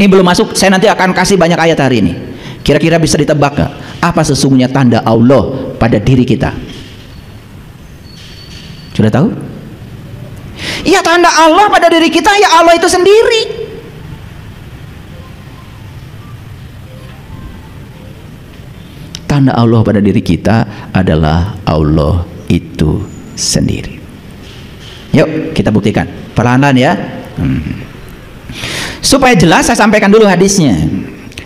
Ini belum masuk, saya nanti akan kasih banyak ayat hari ini. Kira-kira bisa ditebak gak? Apa sesungguhnya tanda Allah pada diri kita? Sudah tahu? Ya, tanda Allah pada diri kita ya Allah itu sendiri. Tanda Allah pada diri kita adalah Allah itu sendiri. Yuk kita buktikan perlahan-lahan ya. Supaya jelas saya sampaikan dulu hadisnya.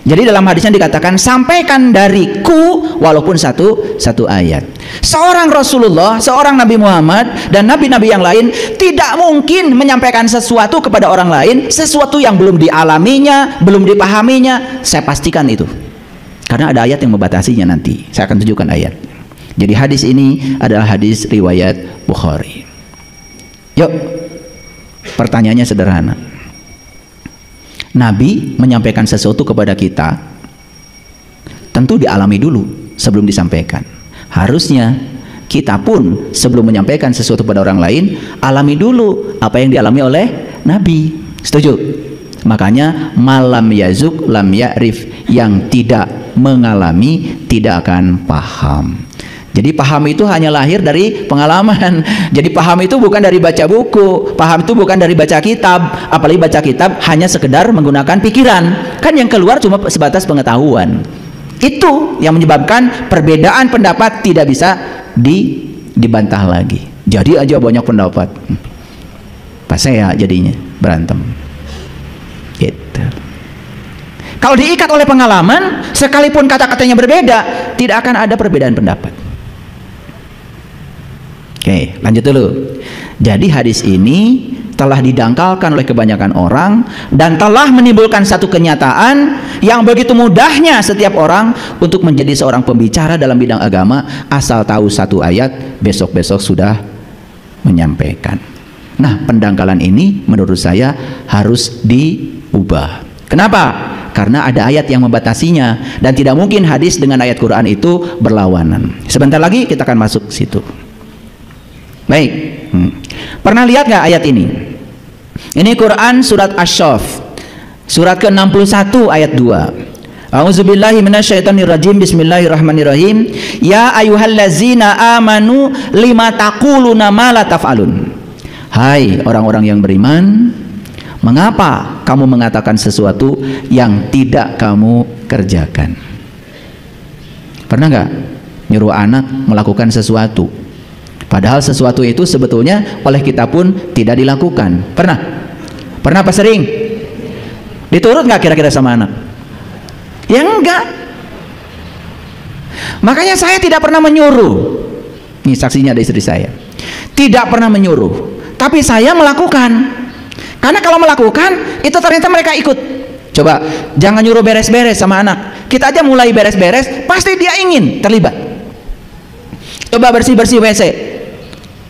Jadi dalam hadisnya dikatakan, sampaikan dariku walaupun satu ayat. Seorang Rasulullah, seorang Nabi Muhammad dan nabi-nabi yang lain tidak mungkin menyampaikan sesuatu kepada orang lain, sesuatu yang belum dialaminya, belum dipahaminya. Saya pastikan itu. Karena ada ayat yang membatasinya nanti. Saya akan tunjukkan ayat. Jadi hadis ini adalah hadis riwayat Bukhari. Yuk, pertanyaannya sederhana. Nabi menyampaikan sesuatu kepada kita, tentu dialami dulu sebelum disampaikan. Harusnya kita pun sebelum menyampaikan sesuatu pada orang lain, alami dulu apa yang dialami oleh Nabi. Setuju? Makanya malam yazuk lam ya'rif, yang tidak mengalami tidak akan paham. Jadi paham itu hanya lahir dari pengalaman. Jadi paham itu bukan dari baca buku, paham itu bukan dari baca kitab. Apalagi baca kitab hanya sekedar menggunakan pikiran. Kan yang keluar cuma sebatas pengetahuan. Itu yang menyebabkan perbedaan pendapat tidak bisa dibantah lagi. Jadi aja banyak pendapat. Pas saya jadinya berantem. Gitu. Kalau diikat oleh pengalaman, sekalipun kata-katanya berbeda, tidak akan ada perbedaan pendapat. Oke, lanjut dulu. Jadi hadis ini telah didangkalkan oleh kebanyakan orang dan telah menimbulkan satu kenyataan yang begitu mudahnya setiap orang untuk menjadi seorang pembicara dalam bidang agama, asal tahu satu ayat, besok-besok sudah menyampaikan. Nah, pendangkalan ini menurut saya harus diubah. Kenapa? Karena ada ayat yang membatasinya dan tidak mungkin hadis dengan ayat Quran itu berlawanan. Sebentar lagi kita akan masuk ke situ. Baik. Pernah lihat nggak ayat ini? Ini Quran surat Asy-Syaff, surat ke-61 ayat 2. A'udzubillahi minasyaitonirrajim. Bismillahirrahmanirrahim. Ya ayyuhallazina amanu lima taquluna ma la taf'alun. Hai orang-orang yang beriman, mengapa kamu mengatakan sesuatu yang tidak kamu kerjakan? Pernah nggak nyuruh anak melakukan sesuatu, padahal sesuatu itu sebetulnya oleh kita pun tidak dilakukan? Pernah? Pernah apa sering? Diturut nggak kira-kira sama anak? Ya enggak. Makanya saya tidak pernah menyuruh. Ini saksinya ada istri saya. Tidak pernah menyuruh, tapi saya melakukan. Karena kalau melakukan itu ternyata mereka ikut. Coba, jangan nyuruh beres-beres sama anak. Kita aja mulai beres-beres, pasti dia ingin terlibat. Coba bersih-bersih WC.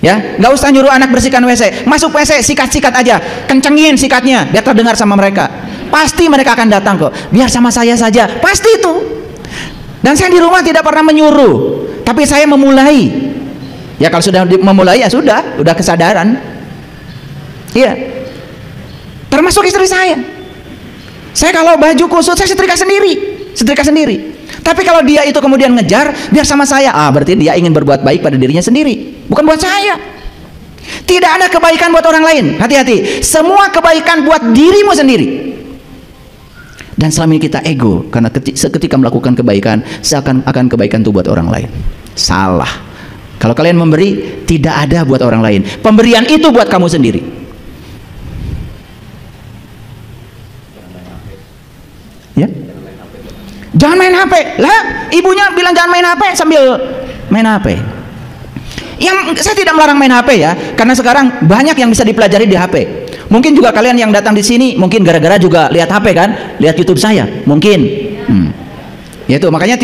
Ya, nggak usah nyuruh anak bersihkan WC. Masuk WC, sikat-sikat aja, kencengin sikatnya, biar terdengar sama mereka. Pasti mereka akan datang kok. Biar sama saya saja, pasti itu. Dan saya di rumah tidak pernah menyuruh, tapi saya memulai. Ya kalau sudah memulai ya sudah kesadaran. Iya. Termasuk istri saya. Saya kalau baju kusut saya setrika sendiri. Tapi kalau dia itu kemudian ngejar biar sama saya, berarti dia ingin berbuat baik pada dirinya sendiri, bukan buat saya. Tidak ada kebaikan buat orang lain. Hati-hati, semua kebaikan buat dirimu sendiri. Dan selama ini kita ego, karena ketika melakukan kebaikan seakan-akan kebaikan itu buat orang lain. Salah. Kalau kalian memberi, tidak ada buat orang lain. Pemberian itu buat kamu sendiri. Ya? Jangan main HP. Lah, ibunya bilang jangan main HP sambil main HP. Yang saya tidak melarang main HP ya, karena sekarang banyak yang bisa dipelajari di HP. Mungkin juga kalian yang datang di sini mungkin gara-gara juga lihat HP kan, lihat YouTube saya, mungkin. Ya itu makanya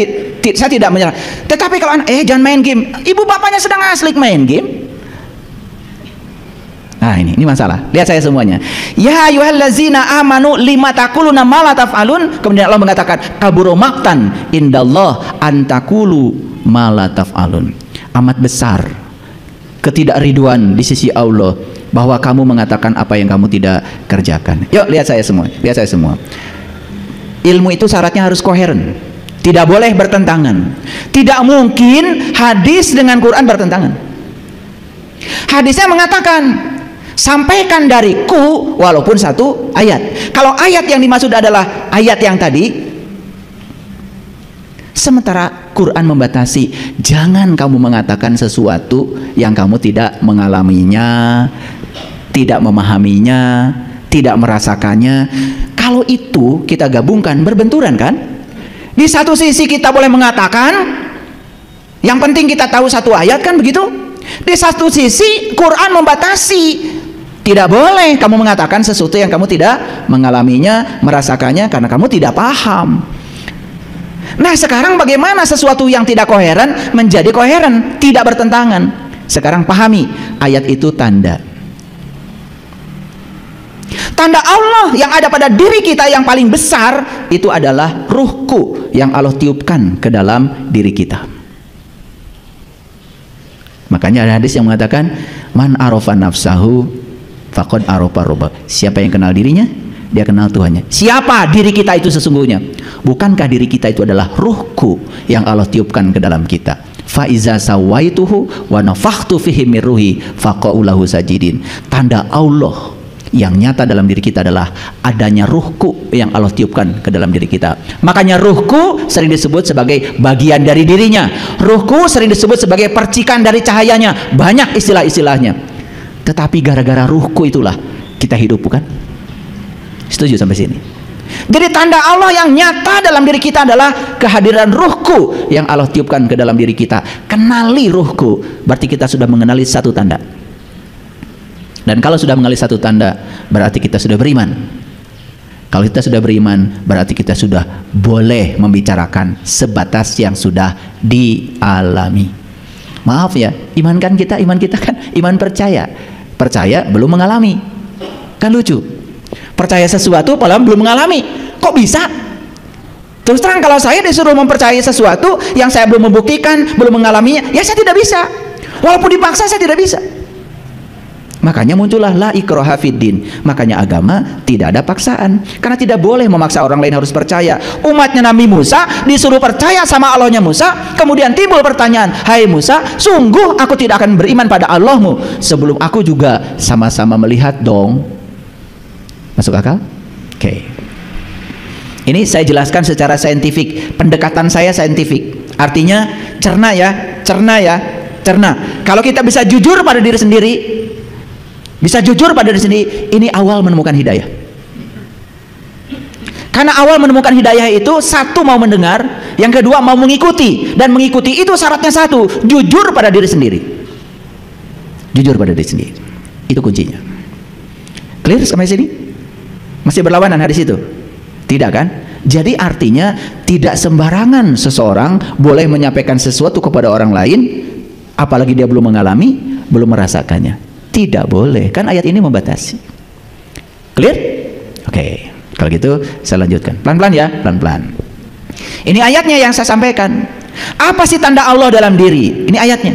saya tidak menyerang. Tetapi kalau anak, jangan main game. Ibu bapaknya sedang asik main game. Nah ini masalah. Lihat saya semuanya. Ya ayyuhallazina amanu lima taquluna ma la taf'alun. Kemudian Allah mengatakan kaburu maqtan indallah an taqulu ma la taf'alun. Amat besar ketidakriduan di sisi Allah bahwa kamu mengatakan apa yang kamu tidak kerjakan. Yuk lihat saya semua. Lihat saya semua. Ilmu itu syaratnya harus koheren. Tidak boleh bertentangan. Tidak mungkin hadis dengan Quran bertentangan. Hadisnya mengatakan sampaikan dariku walaupun satu ayat. Kalau ayat yang dimaksud adalah ayat yang tadi, sementara Quran membatasi jangan kamu mengatakan sesuatu yang kamu tidak mengalaminya, tidak memahaminya, tidak merasakannya. Kalau itu kita gabungkan berbenturan kan? Di satu sisi kita boleh mengatakan yang penting kita tahu satu ayat kan begitu. Di satu sisi Quran membatasi tidak boleh kamu mengatakan sesuatu yang kamu tidak mengalaminya, merasakannya karena kamu tidak paham. Nah sekarang bagaimana sesuatu yang tidak koheren menjadi koheren, tidak bertentangan. Sekarang pahami ayat itu tanda. Tanda Allah yang ada pada diri kita yang paling besar itu adalah ruhku yang Allah tiupkan ke dalam diri kita. Makanya ada hadis yang mengatakan man arafa nafsahu faqad arafa rabbah. Siapa yang kenal dirinya, dia kenal Tuhannya. Siapa diri kita itu sesungguhnya? Bukankah diri kita itu adalah ruhku yang Allah tiupkan ke dalam kita? Fa iza sawaituhu wa nafakhtu fihi min ruhi faqa'u lahu sajidin. Tanda Allah yang nyata dalam diri kita adalah adanya ruhku yang Allah tiupkan ke dalam diri kita. Makanya ruhku sering disebut sebagai bagian dari dirinya. Ruhku sering disebut sebagai percikan dari cahayanya. Banyak istilah-istilahnya. Tetapi gara-gara ruhku itulah kita hidup, bukan? Setuju sampai sini? Jadi tanda Allah yang nyata dalam diri kita adalah kehadiran ruhku yang Allah tiupkan ke dalam diri kita. Kenali ruhku, berarti kita sudah mengenali satu tanda. Dan kalau sudah mengenali satu tanda, berarti kita sudah beriman. Kalau kita sudah beriman, berarti kita sudah boleh membicarakan sebatas yang sudah dialami. Maaf ya, iman kita kan iman percaya. Percaya belum mengalami. Kan lucu. Percaya sesuatu padahal belum mengalami. Kok bisa? Terus terang kalau saya disuruh mempercayai sesuatu yang saya belum membuktikan, belum mengalaminya, ya saya tidak bisa. Walaupun dipaksa saya tidak bisa. Makanya muncullah la ikraha fiddin. Makanya agama tidak ada paksaan. Karena tidak boleh memaksa orang lain harus percaya. Umatnya Nabi Musa disuruh percaya sama Allahnya Musa. Kemudian timbul pertanyaan, hai Musa, sungguh aku tidak akan beriman pada Allahmu sebelum aku juga sama-sama melihat dong. Masuk akal? Oke. Ini saya jelaskan secara saintifik. Pendekatan saya saintifik. Artinya cerna ya. Kalau kita bisa jujur pada diri sendiri, bisa jujur pada diri sendiri, ini awal menemukan hidayah. Karena awal menemukan hidayah itu satu mau mendengar, yang kedua mau mengikuti, dan mengikuti itu syaratnya satu, jujur pada diri sendiri. Jujur pada diri sendiri, itu kuncinya. Clear sampai sini? Masih berlawanan hadis itu? Tidak kan? Jadi artinya tidak sembarangan seseorang boleh menyampaikan sesuatu kepada orang lain, apalagi dia belum mengalami, belum merasakannya. Tidak boleh, kan ayat ini membatasi. Clear? Oke, kalau gitu saya lanjutkan. Pelan-pelan ya, pelan-pelan. Ini ayatnya yang saya sampaikan. Apa sih tanda Allah dalam diri? Ini ayatnya.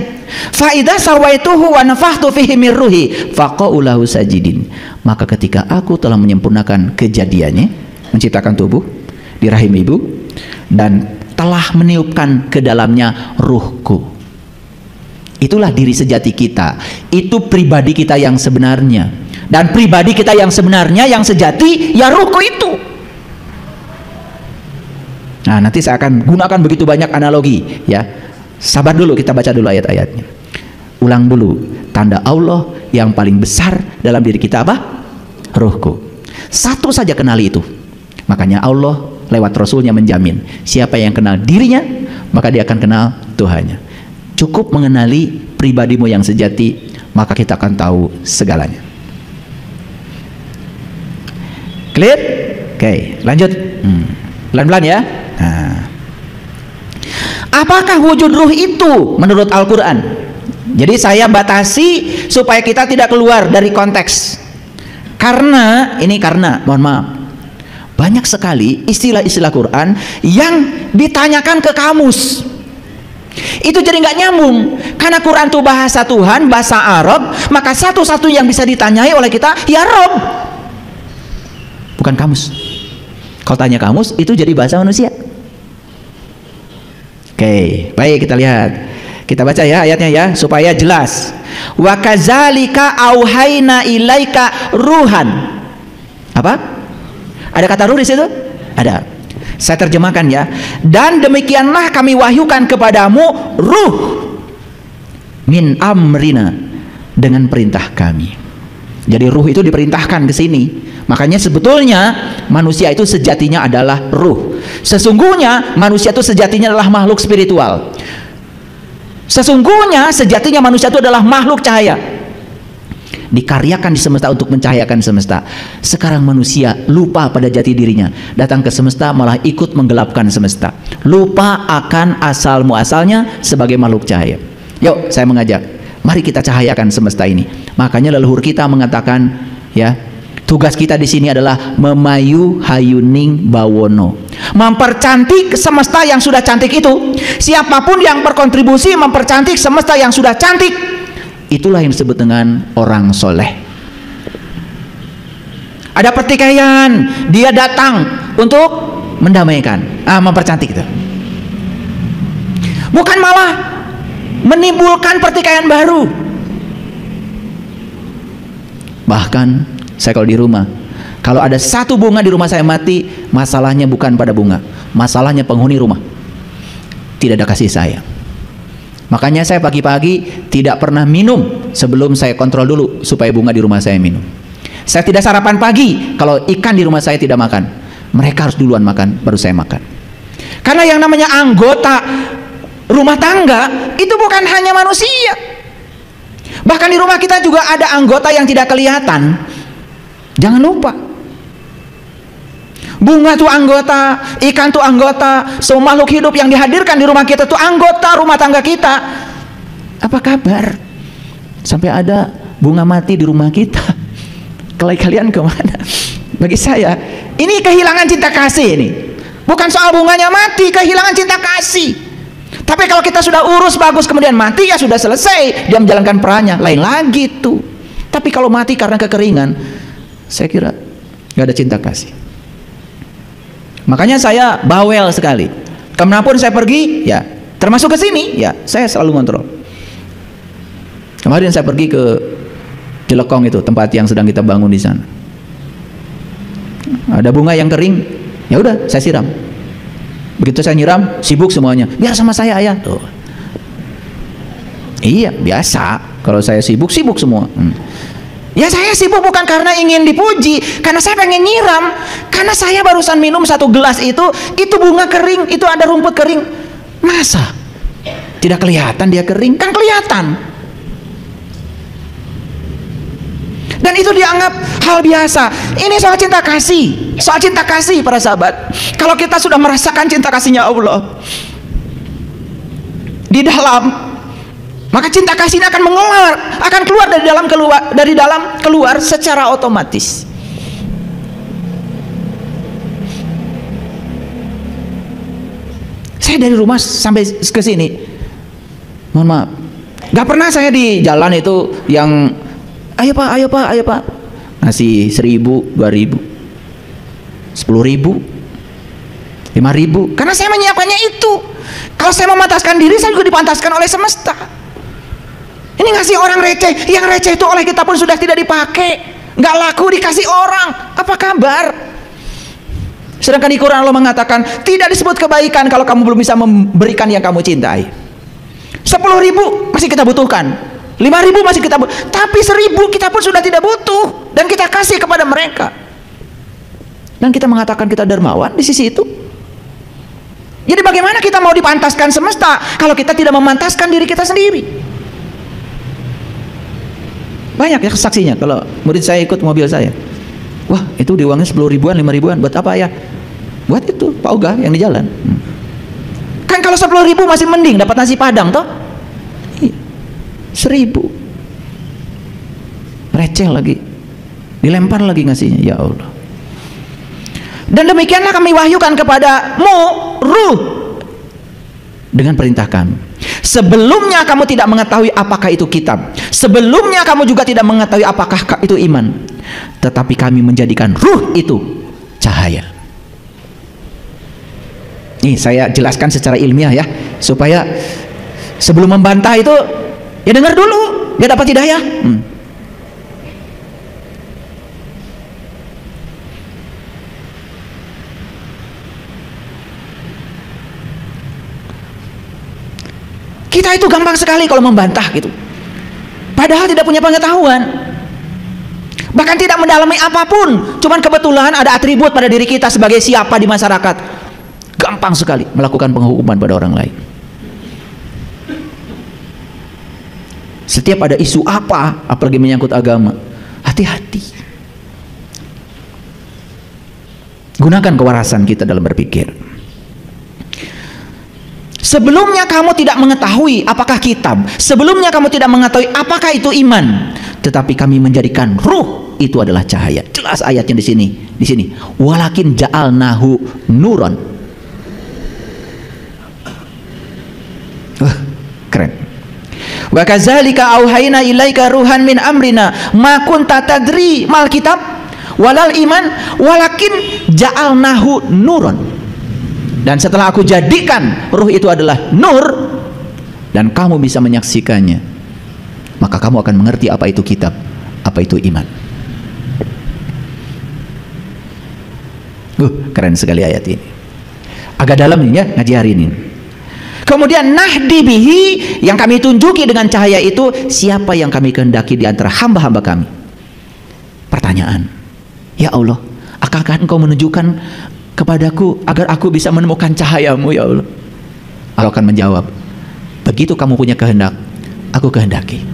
Fa idza sawaituhu wa nafakhtu fihi min ruhi faqa'u lahu sajidin. Maka ketika aku telah menyempurnakan kejadiannya, menciptakan tubuh di rahim ibu dan telah meniupkan ke dalamnya ruhku. Itulah diri sejati kita. Itu pribadi kita yang sebenarnya. Dan pribadi kita yang sebenarnya, yang sejati, ya ruhku itu. Nah, nanti saya akan gunakan begitu banyak analogi, ya. Sabar dulu, kita baca dulu ayat-ayatnya. Ulang dulu. Tanda Allah yang paling besar dalam diri kita apa? Ruhku. Satu saja kenali itu. Makanya Allah lewat Rasulnya menjamin, siapa yang kenal dirinya, maka dia akan kenal Tuhannya. Cukup mengenali pribadimu yang sejati, maka kita akan tahu segalanya. Clear? Oke, lanjut. Pelan-pelan ya. Nah. Apakah wujud ruh itu menurut Al-Quran? Jadi saya batasi supaya kita tidak keluar dari konteks. Karena, mohon maaf, banyak sekali istilah-istilah Quran yang ditanyakan ke kamus. Itu jadi nggak nyambung. Karena Quran itu bahasa Tuhan, bahasa Arab, maka satu-satu yang bisa ditanyai oleh kita, ya Rob. Bukan kamus. Kalau tanya kamus, itu jadi bahasa manusia. Oke, baik, kita lihat. Kita baca ya ayatnya ya, supaya jelas. Wa kadzalika auhayna ilaika ruhan. Apa? Ada kata ruh di situ? Ada. Saya terjemahkan ya. Dan demikianlah kami wahyukan kepadamu ruh min amrina, dengan perintah kami. Jadi ruh itu diperintahkan ke sini. Makanya sebetulnya manusia itu sejatinya adalah ruh. Sesungguhnya manusia itu sejatinya adalah makhluk spiritual. Sesungguhnya sejatinya manusia itu adalah makhluk cahaya. Dikaryakan di semesta untuk mencahayakan semesta. Sekarang manusia lupa pada jati dirinya, datang ke semesta malah ikut menggelapkan semesta, lupa akan asal muasalnya sebagai makhluk cahaya. Yuk, saya mengajak, mari kita cahayakan semesta ini. Makanya leluhur kita mengatakan, ya, tugas kita di sini adalah memayu hayuning bawono, mempercantik semesta yang sudah cantik itu. Siapapun yang berkontribusi mempercantik semesta yang sudah cantik, itulah yang disebut dengan orang soleh. Ada pertikaian, dia datang untuk mendamaikan, mempercantik itu. Bukan malah menimbulkan pertikaian baru. Bahkan saya kalau di rumah, kalau ada satu bunga di rumah saya mati, masalahnya bukan pada bunga, masalahnya penghuni rumah. Tidak ada kasih sayang. Makanya saya pagi-pagi tidak pernah minum sebelum saya kontrol dulu supaya bunga di rumah saya minum. Saya tidak sarapan pagi kalau ikan di rumah saya tidak makan. Mereka harus duluan makan, baru saya makan. Karena yang namanya anggota rumah tangga itu bukan hanya manusia. Bahkan di rumah kita juga ada anggota yang tidak kelihatan. Jangan lupa. Bunga itu anggota, ikan itu anggota, semua makhluk hidup yang dihadirkan di rumah kita itu anggota rumah tangga kita. Apa kabar? Sampai ada bunga mati di rumah kita. Kalian kemana? Bagi saya, ini kehilangan cinta kasih ini. Bukan soal bunganya mati, kehilangan cinta kasih. Tapi kalau kita sudah urus bagus kemudian mati, ya sudah selesai. Dia menjalankan perannya, lain lagi tuh. Tapi kalau mati karena kekeringan, saya kira nggak ada cinta kasih. Makanya saya bawel sekali. Kemanapun saya pergi, ya, termasuk ke sini, ya, saya selalu kontrol. Kemarin saya pergi ke Cilekong itu, tempat yang sedang kita bangun di sana. Ada bunga yang kering, ya udah, saya siram. Begitu saya nyiram, sibuk semuanya. Biar sama saya, ayah. Tuh. Iya, biasa. Kalau saya sibuk semua. Ya saya sibuk bukan karena ingin dipuji, karena saya pengen nyiram. Karena saya barusan minum 1 gelas itu bunga kering, itu ada rumput kering. Masa tidak kelihatan dia kering? Kan kelihatan. Dan itu dianggap hal biasa. Ini soal cinta kasih. Soal cinta kasih para sahabat. Kalau kita sudah merasakan cinta kasihnya Allah di dalam, maka cinta kasih ini akan keluar dari dalam keluar secara otomatis. Saya dari rumah sampai ke sini, mohon maaf, gak pernah saya di jalan itu yang ayo pak ngasih 1.000, 2.000, 10.000, 5.000, karena saya menyiapkannya itu. Kalau saya memantaskan diri, saya juga dipantaskan oleh semesta. Ini ngasih orang receh, yang receh itu oleh kita pun sudah tidak dipakai, nggak laku dikasih orang. Apa kabar? Sedangkan di Quran Allah mengatakan tidak disebut kebaikan kalau kamu belum bisa memberikan yang kamu cintai. 10.000 masih kita butuhkan, 5.000 masih kita butuh, tapi 1.000 kita pun sudah tidak butuh dan kita kasih kepada mereka. Dan kita mengatakan kita dermawan di sisi itu. Jadi bagaimana kita mau dipantaskan semesta kalau kita tidak memantaskan diri kita sendiri? Banyak ya saksinya. Kalau murid saya ikut mobil saya, wah itu di uangnya 10.000-an, 5.000-an, buat apa ya? Buat itu Pak Uga yang di jalan. Kan kalau 10.000 masih mending dapat nasi padang toh. 1.000 receh lagi, dilempar lagi ngasihnya. Ya Allah. Dan demikianlah kami wahyukan kepadamu ruh dengan perintah kami. Sebelumnya kamu tidak mengetahui apakah itu kitab, sebelumnya kamu juga tidak mengetahui apakah itu iman, tetapi kami menjadikan ruh itu cahaya. Ini saya jelaskan secara ilmiah ya, supaya sebelum membantah itu ya dengar dulu, dia dapat hidayah. Kita itu gampang sekali kalau membantah gitu, padahal tidak punya pengetahuan, bahkan tidak mendalami apapun, cuman kebetulan ada atribut pada diri kita sebagai siapa di masyarakat, gampang sekali melakukan penghukuman pada orang lain. Setiap ada isu apa, apalagi menyangkut agama, hati-hati. Gunakan kewarasan kita dalam berpikir. Sebelumnya kamu tidak mengetahui apakah kitab, sebelumnya kamu tidak mengetahui apakah itu iman, tetapi kami menjadikan ruh itu adalah cahaya. Jelas ayatnya di sini. Di sini, walakin ja'alnahu nuron. Keren. Wa kadzalika auhayna ilaika ruhan min amrina ma kunta tadri mal kitab walal iman walakin ja'alnahu nuron. Dan setelah aku jadikan ruh itu adalah nur dan kamu bisa menyaksikannya, maka kamu akan mengerti apa itu kitab, apa itu iman. Keren sekali ayat ini. Agak dalam ini ya ngaji hari ini. Kemudian nahdi bihi, yang kami tunjuki dengan cahaya itu siapa yang kami kehendaki di antara hamba-hamba kami. Pertanyaan, ya Allah, akankah engkau menunjukkan kepadaku agar aku bisa menemukan cahayamu ya Allah? Allah akan menjawab, begitu kamu punya kehendak, aku kehendaki,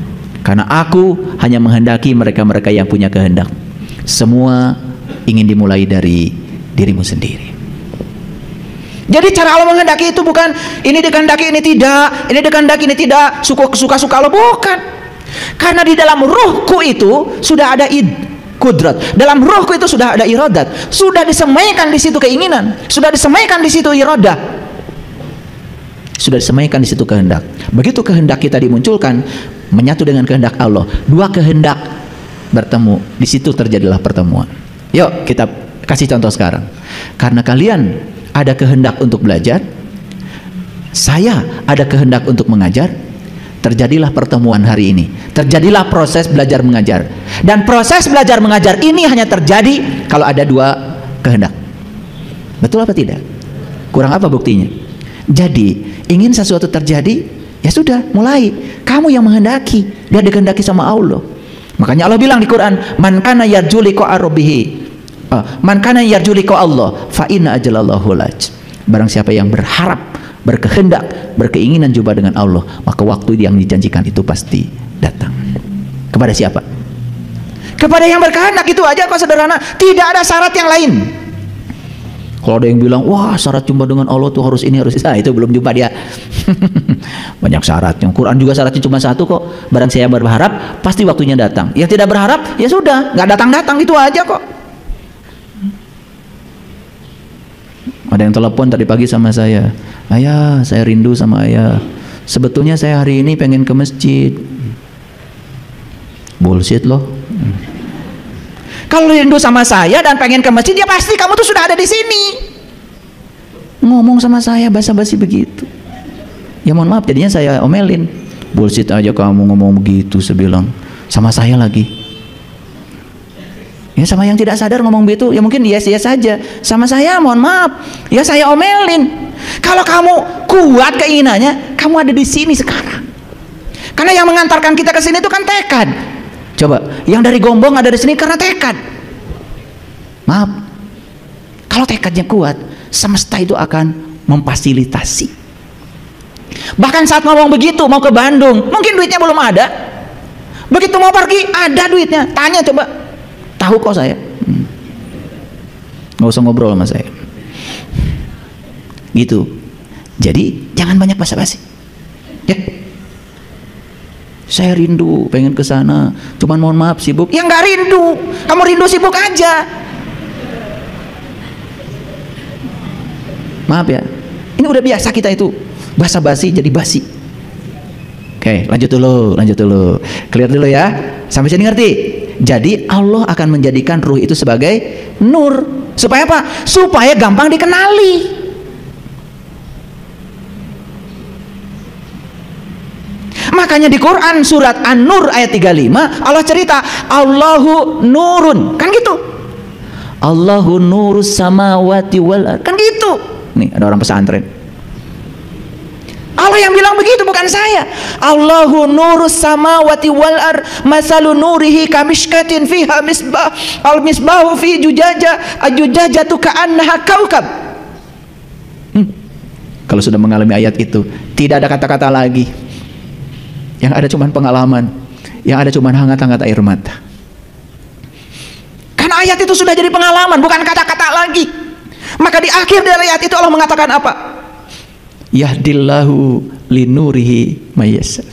karena aku hanya menghendaki mereka-mereka yang punya kehendak. Semua ingin dimulai dari dirimu sendiri. Jadi cara Allah menghendaki itu bukan ini dikehendaki ini tidak, ini dikehendaki ini tidak, suka-suka Allah, bukan. Karena di dalam ruhku itu sudah ada kudrat, dalam rohku itu sudah ada iradat, sudah disemaikan di situ keinginan, sudah disemaikan di situ iradah, sudah disemaikan di situ kehendak. Begitu kehendak kita dimunculkan, menyatu dengan kehendak Allah, dua kehendak bertemu, di situ terjadilah pertemuan. Yuk kita kasih contoh sekarang. Karena kalian ada kehendak untuk belajar, saya ada kehendak untuk mengajar, terjadilah pertemuan hari ini, terjadilah proses belajar mengajar. Dan proses belajar mengajar ini hanya terjadi kalau ada dua kehendak. Betul apa tidak? Kurang apa buktinya? Jadi ingin sesuatu terjadi, ya sudah mulai, kamu yang menghendaki, dia dikehendaki sama Allah. Makanya Allah bilang di Quran, man kana yarju liqa rabbih, man kana yarju liqa Allah fa inna ajalallahu laj. Barang siapa yang berharap, berkehendak, berkeinginan jumpa dengan Allah, maka waktu yang dijanjikan itu pasti datang. Kepada siapa? Kepada yang berkehendak, itu aja kok sederhana. Tidak ada syarat yang lain. Kalau ada yang bilang, wah syarat jumpa dengan Allah tuh harus ini, harus itu, nah, itu belum jumpa dia. Banyak syaratnya. Quran juga syaratnya cuma satu kok. Barang saya berharap, pasti waktunya datang. Yang tidak berharap, ya sudah, nggak datang-datang, itu aja kok. Ada yang telepon tadi pagi sama saya, ayah, saya rindu sama ayah. Sebetulnya saya hari ini pengen ke masjid. Bullshit loh. Kalau rindu sama saya dan pengen ke masjid, ya pasti kamu tuh sudah ada di sini. Ngomong sama saya basa-basi begitu. Ya mohon maaf, jadinya saya omelin. Bullshit aja kamu ngomong begitu, saya bilang. Sama saya lagi. Ya sama yang tidak sadar ngomong begitu, ya mungkin yes saja. Sama saya mohon maaf, ya saya omelin. Kalau kamu kuat keinginannya, kamu ada di sini sekarang. Karena yang mengantarkan kita ke sini itu kan tekad. Coba, yang dari Gombong ada di sini karena tekad. Maaf, kalau tekadnya kuat, semesta itu akan memfasilitasi. Bahkan saat ngomong begitu, mau ke Bandung, mungkin duitnya belum ada. Begitu mau pergi, ada duitnya. Tanya coba, tahu kok saya. Nggak usah ngobrol sama saya. Gitu. Jadi jangan banyak basa-basi. Ya. Saya rindu, pengen ke sana. Cuman mohon maaf sibuk. Ya nggak rindu. Kamu rindu sibuk aja. Maaf ya. Ini udah biasa kita itu. Basa-basi jadi basi. Oke, lanjut dulu. Clear dulu ya. Sampai sini ngerti? Jadi Allah akan menjadikan ruh itu sebagai nur. Supaya apa? Supaya gampang dikenali. Makanya di Quran surat An-Nur ayat 35 Allah cerita Allahu nurun, kan gitu. Allahu nurus samawati wal ard, kan gitu. Nih ada orang pesantren. Allah yang bilang begitu, bukan saya. Allahu nurus samawati wal ard masalu nurihi kamishkatin fiha misbah al misbahu fi jujaja ajujajatu ka'annaha kaukab. Kalau sudah mengalami ayat itu, tidak ada kata-kata lagi. Yang ada cuma pengalaman, yang ada cuma hangat-hangat air mata. Karena ayat itu sudah jadi pengalaman, bukan kata-kata lagi. Maka di akhir dari ayat itu Allah mengatakan apa? Yahdillahu linurihi mayyasha.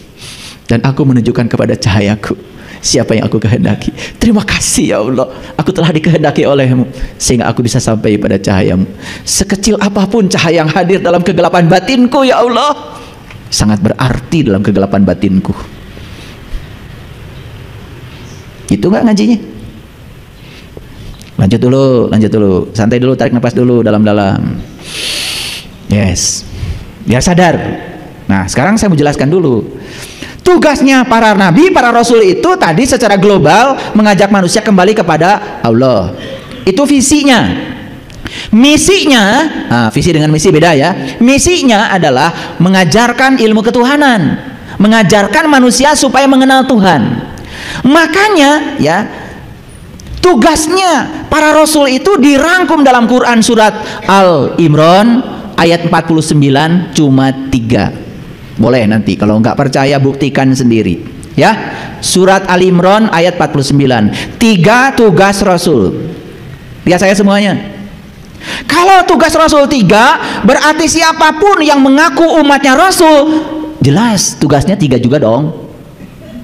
Dan aku menunjukkan kepada cahayaku siapa yang aku kehendaki. Terima kasih ya Allah, aku telah dikehendaki olehmu sehingga aku bisa sampai pada cahayamu. Sekecil apapun cahaya yang hadir dalam kegelapan batinku ya Allah, sangat berarti dalam kegelapan batinku. Itu nggak ngajinya? Lanjut dulu, santai dulu, tarik nafas dulu dalam-dalam. Yes, biar sadar. Nah sekarang saya mau jelaskan dulu. Tugasnya para nabi, para rasul itu tadi secara global mengajak manusia kembali kepada Allah. Itu visinya. Misinya, visi dengan misi beda ya. Misinya adalah mengajarkan ilmu ketuhanan, mengajarkan manusia supaya mengenal Tuhan. Makanya ya, tugasnya para rasul itu dirangkum dalam Quran surat Al-Imran ayat 49 cuma 3. Boleh nanti kalau nggak percaya buktikan sendiri ya. Surat Al-Imran ayat 49. 3 tugas rasul. Lihat saya semuanya. Kalau tugas Rasul 3, berarti siapapun yang mengaku umatnya Rasul, jelas tugasnya 3 juga dong.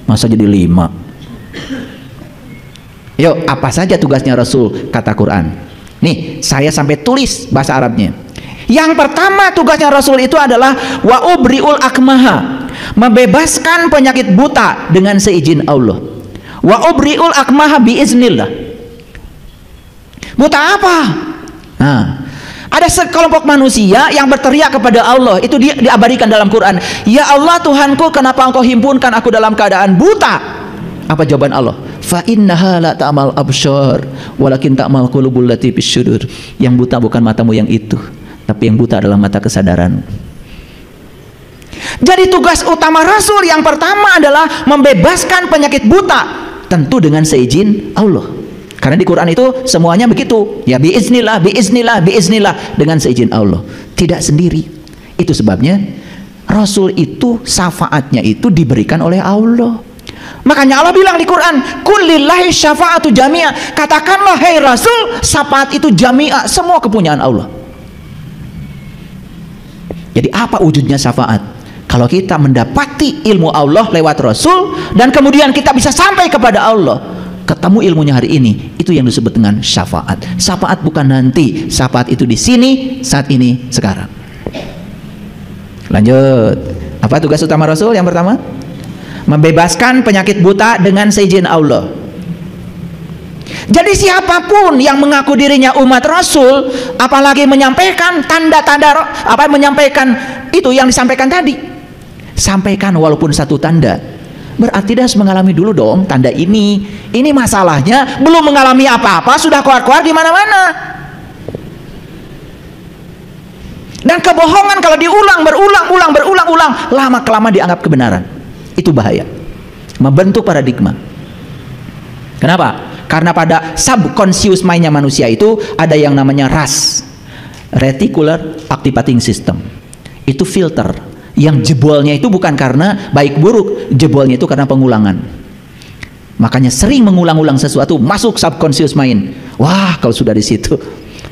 Masa jadi 5? Yuk, apa saja tugasnya Rasul kata Quran? Nih, saya sampai tulis bahasa Arabnya. Yang pertama tugasnya Rasul itu adalah wa ubriul akmaha, membebaskan penyakit buta dengan seizin Allah. Wa ubriul akmaha biiznillah. Buta apa? Nah, ada sekelompok manusia yang berteriak kepada Allah, itu diabadikan dalam Quran. Ya Allah Tuhanku, kenapa engkau himpunkan aku dalam keadaan buta? Apa jawaban Allah? Fa innaha la ta'mal absyar walakin ta'mal qulubul lati fis sudur. Yang buta bukan matamu yang itu, tapi yang buta adalah mata kesadaran. Jadi tugas utama Rasul yang pertama adalah membebaskan penyakit buta, tentu dengan seizin Allah. Karena di Quran itu semuanya begitu. Ya biiznillah, biiznillah, biiznillah, dengan seizin Allah. Tidak sendiri. Itu sebabnya Rasul itu syafaatnya itu diberikan oleh Allah. Makanya Allah bilang di Quran, "Kullillahi syafa'atu jami'a." Katakanlah, hai Rasul, syafaat itu jami'a, semua kepunyaan Allah. Jadi apa wujudnya syafaat? Kalau kita mendapati ilmu Allah lewat Rasul, dan kemudian kita bisa sampai kepada Allah, ketemu ilmunya hari ini, itu yang disebut dengan syafaat. Syafaat bukan nanti, syafaat itu di sini, saat ini, sekarang. Lanjut. Apa tugas utama Rasul yang pertama? Membebaskan penyakit buta dengan seizin Allah. Jadi siapapun yang mengaku dirinya umat Rasul, apalagi menyampaikan tanda-tanda, menyampaikan itu yang disampaikan tadi, sampaikan walaupun satu tanda. Berarti dia harus mengalami dulu dong tanda ini. Ini masalahnya belum mengalami apa-apa sudah keluar-keluar di mana-mana. Dan kebohongan kalau berulang, lama-kelamaan dianggap kebenaran. Itu bahaya. Membentuk paradigma. Kenapa? Karena pada subconscious mind-nya manusia itu ada yang namanya RAS, Reticular Activating System. Itu filter. Yang jebolnya itu bukan karena baik buruk, jebolnya itu karena pengulangan. Makanya sering mengulang-ulang sesuatu masuk subconscious mind. Wah, kalau sudah di situ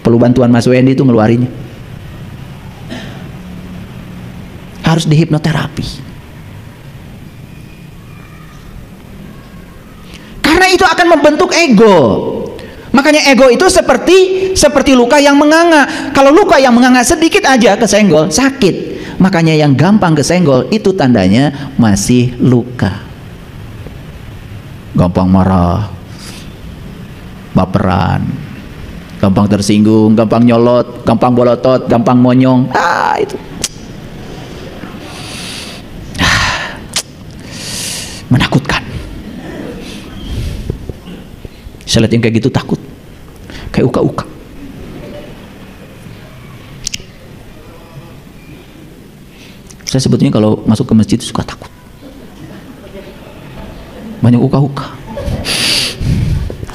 perlu bantuan Mas Wendy itu ngeluarinnya. Harus dihipnoterapi. Karena itu akan membentuk ego. Makanya ego itu seperti luka yang menganga. Kalau luka yang menganga sedikit aja kesenggol, sakit. Makanya yang gampang kesenggol itu tandanya masih luka. Gampang marah, baperan, gampang tersinggung, gampang nyolot, gampang bolotot, gampang monyong. Itu menakutkan. Saya lihat yang kayak gitu takut, kayak uka-uka. Saya sebetulnya kalau masuk ke masjid suka takut, banyak uka-uka.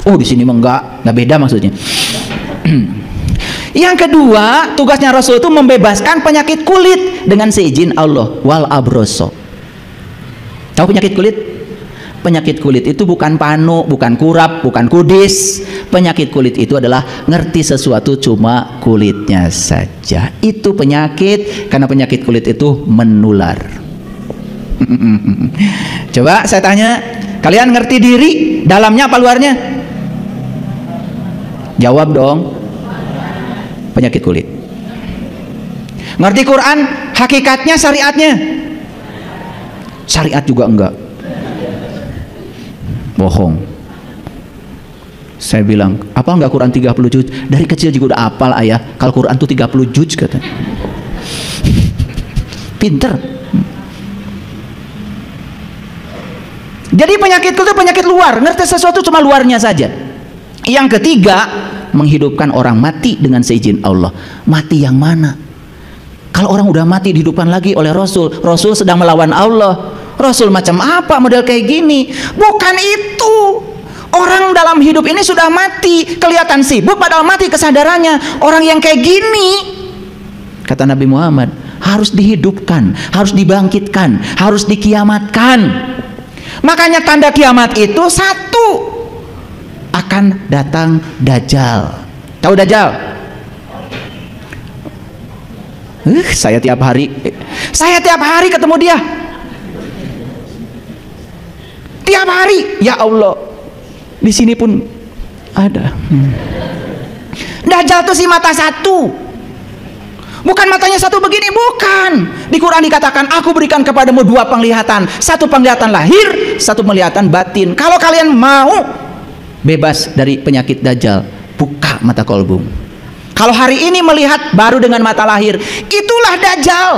Oh, di sini mah nggak beda maksudnya. Yang kedua, tugasnya Rasul itu membebaskan penyakit kulit dengan seizin Allah. Wal abroso. Tahu penyakit kulit? Penyakit kulit itu bukan panu, bukan kurap, bukan kudis. Penyakit kulit itu adalah ngerti sesuatu cuma kulitnya saja. Itu penyakit, karena penyakit kulit itu menular. Coba saya tanya, kalian ngerti diri dalamnya apa luarnya? Jawab dong. Penyakit kulit. Ngerti Quran hakikatnya, syariatnya? Syariat juga enggak. Bohong. Saya bilang, apa enggak Quran 30 juz? Dari kecil juga udah hafal ayah. Kalau Quran tuh 30 juz kata. Pinter. Jadi penyakit itu penyakit luar, ngerti sesuatu cuma luarnya saja. Yang ketiga, menghidupkan orang mati dengan seizin Allah. Mati yang mana? Kalau orang udah mati dihidupkan lagi oleh Rasul, Rasul sedang melawan Allah. Rasul macam apa model kayak gini? Bukan itu. Orang dalam hidup ini sudah mati, kelihatan sibuk padahal mati kesadarannya. Orang yang kayak gini, kata Nabi Muhammad, harus dihidupkan, harus dibangkitkan, harus dikiamatkan. Makanya tanda kiamat itu satu, akan datang Dajjal. Tahu Dajjal? Saya tiap hari ketemu dia. Tiap hari, ya Allah. Di sini pun ada. Dajjal itu si mata satu. Bukan matanya satu begini, bukan. Di Quran dikatakan, aku berikan kepadamu dua penglihatan. Satu penglihatan lahir, satu penglihatan batin. Kalau kalian mau bebas dari penyakit Dajjal, buka mata kolbu. Kalau hari ini melihat baru dengan mata lahir, itulah Dajjal.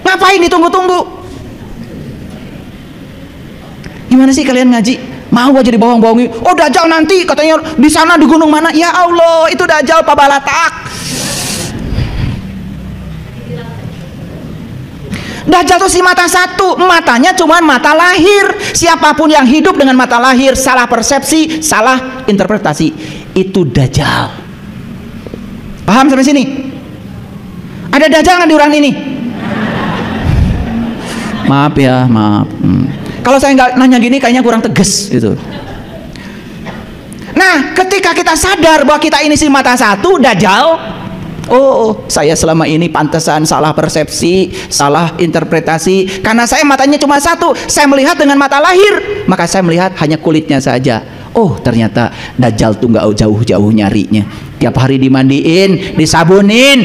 Ngapain ditunggu-tunggu? Gimana sih kalian ngaji? Mau aja dibohong-bohongi. Oh Dajjal nanti katanya di sana di gunung mana? Ya Allah, itu Dajjal Pak Balatak. Dajjal itu si mata satu, matanya cuma mata lahir. Siapapun yang hidup dengan mata lahir, salah persepsi, salah interpretasi, itu Dajjal. Paham sampai sini? Ada Dajjal nggak di orang ini? Maaf ya, maaf. Kalau saya nggak nanya gini kayaknya kurang tegas itu. Nah, ketika kita sadar bahwa kita ini si mata satu, Dajjal, oh, saya selama ini pantesan salah persepsi, salah interpretasi, karena saya matanya cuma satu, saya melihat dengan mata lahir, maka saya melihat hanya kulitnya saja. Oh, ternyata Dajjal tuh nggak jauh-jauh nyarinya. Tiap hari dimandiin, disabunin,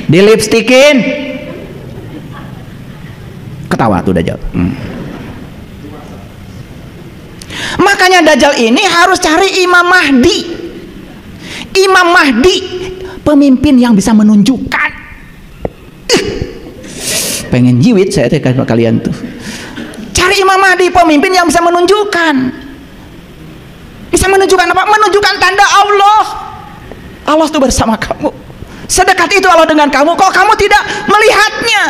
dilipstikin, ketawa tuh Dajjal. Makanya Dajjal ini harus cari Imam Mahdi. Imam Mahdi, pemimpin yang bisa menunjukkan. Pengen jiwit saya teh kalian tuh. Cari Imam Mahdi, pemimpin yang bisa menunjukkan. Bisa menunjukkan apa? Menunjukkan tanda Allah. Allah itu bersama kamu. Sedekat itu Allah dengan kamu. Kok kamu tidak melihatnya?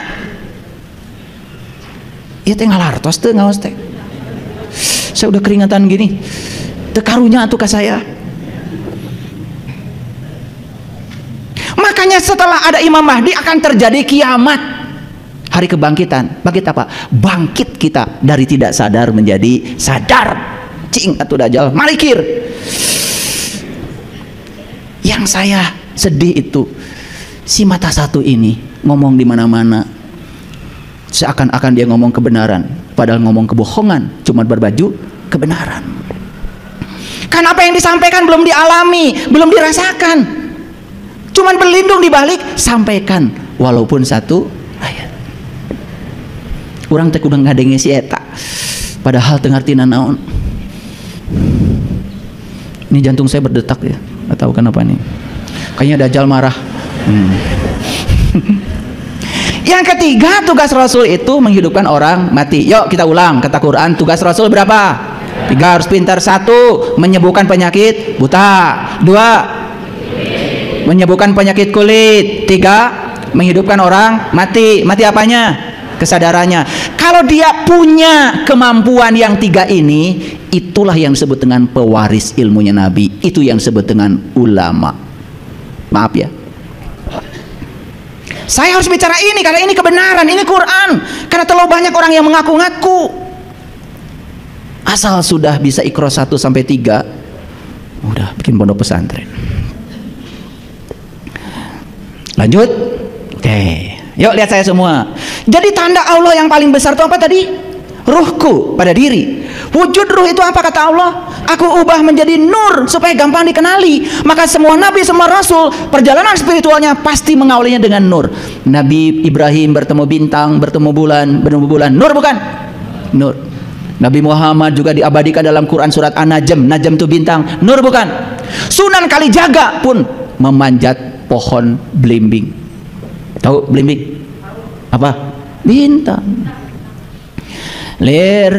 Iya teh ngalartos teh ngaos teh. Saya udah keringatan gini. Teu karunya atuh ka saya. Makanya setelah ada Imam Mahdi akan terjadi kiamat. Hari kebangkitan. Bangkit apa? Bangkit kita dari tidak sadar menjadi sadar. Cing atuh Dajjal malikir. Yang saya sedih itu si mata satu ini ngomong di mana-mana seakan-akan dia ngomong kebenaran, padahal ngomong kebohongan, cuma berbaju kebenaran. Kan apa yang disampaikan belum dialami, belum dirasakan, cuman berlindung di balik sampaikan walaupun satu ayat. Urang teh kudu ngadenge si eta padahal teu ngartina naon. Ini jantung saya berdetak ya, nggak tahu kenapa nih. Kayaknya Dajjal marah. Yang ketiga, tugas Rasul itu menghidupkan orang mati. Yuk kita ulang kata Quran. Tugas Rasul berapa? 3, harus pintar. 1, menyembuhkan penyakit buta. 2, menyembuhkan penyakit kulit. 3, menghidupkan orang mati. Mati apanya? Kesadarannya. Kalau dia punya kemampuan yang 3 ini, itulah yang disebut dengan pewaris ilmunya Nabi. Itu yang disebut dengan ulama. Maaf ya, saya harus bicara ini karena ini kebenaran, ini Quran. Karena terlalu banyak orang yang mengaku-ngaku. Asal sudah bisa Iqra 1 sampai 3, udah bikin pondok pesantren. Lanjut. Oke. Yuk lihat saya semua. Jadi tanda Allah yang paling besar itu apa tadi? Ruhku pada diri. Wujud ruh itu apa kata Allah? Aku ubah menjadi nur supaya gampang dikenali. Maka semua nabi, semua rasul, perjalanan spiritualnya pasti mengawalinya dengan nur. Nabi Ibrahim bertemu bintang, bertemu bulan. Nur bukan? Nur. Nabi Muhammad juga diabadikan dalam Quran surat An-Najm. Najm itu bintang. Nur bukan? Sunan Kalijaga pun memanjat pohon belimbing. Tahu belimbing? Apa? Bintang. Lir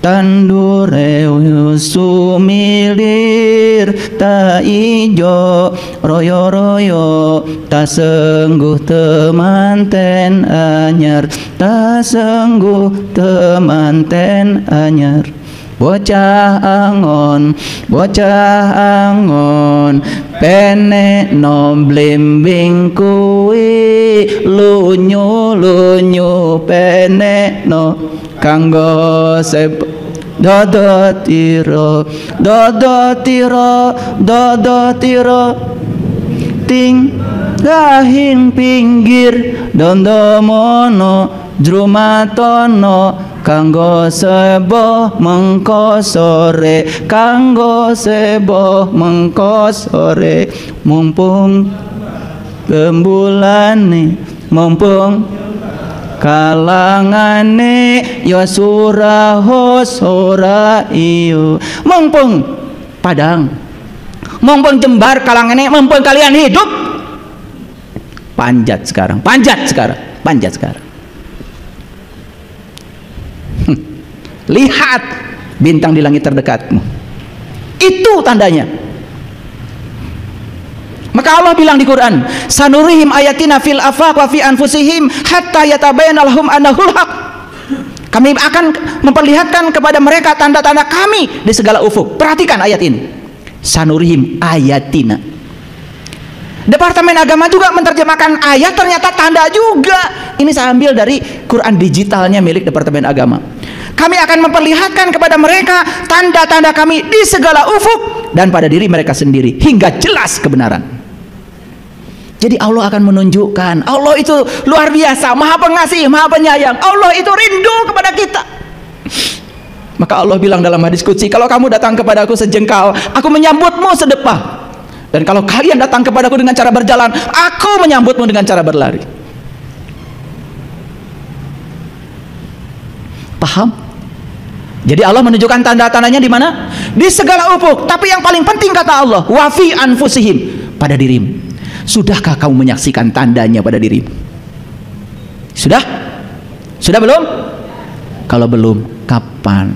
tandure sumilir ta ijo royo ta sengguh temanten anyar ta sengguh temanten anyar. Bocah angon pene no blimbing kuwi lunyu pene no kanggo sep dodo tiro ting gahing pinggir dondo mono jrumatono kanggo seboh mengko sore mumpung gembulane mumpung kalangane ya suraho sora iyo mumpung padang mumpung jembar kalangane mumpung kalian hidup panjat sekarang lihat bintang di langit terdekatmu. Itu tandanya. Maka Allah bilang di Quran, sanurihim ayatina fil afaq wa fi anfusihim hatta yatabayyana lahum annahul haq. Kami akan memperlihatkan kepada mereka tanda-tanda kami di segala ufuk. Perhatikan ayat ini. Sanurihim ayatina. Departemen Agama juga menerjemahkan ayat ternyata tanda juga. Ini saya ambil dari Quran digitalnya milik Departemen Agama. Kami akan memperlihatkan kepada mereka tanda-tanda kami di segala ufuk dan pada diri mereka sendiri hingga jelas kebenaran. Jadi Allah akan menunjukkan, Allah itu luar biasa, maha pengasih, maha penyayang. Allah itu rindu kepada kita. Maka Allah bilang dalam hadis qudsi, kalau kamu datang kepadaku sejengkal, aku menyambutmu sedepah. Dan kalau kalian datang kepadaku dengan cara berjalan, aku menyambutmu dengan cara berlari. Paham? Jadi Allah menunjukkan tanda-tandanya di mana? Di segala ufuk. Tapi yang paling penting kata Allah, wa fi anfusihim, pada dirimu. Sudahkah kamu menyaksikan tandanya pada dirimu? Sudah? Sudah belum? Kalau belum, kapan?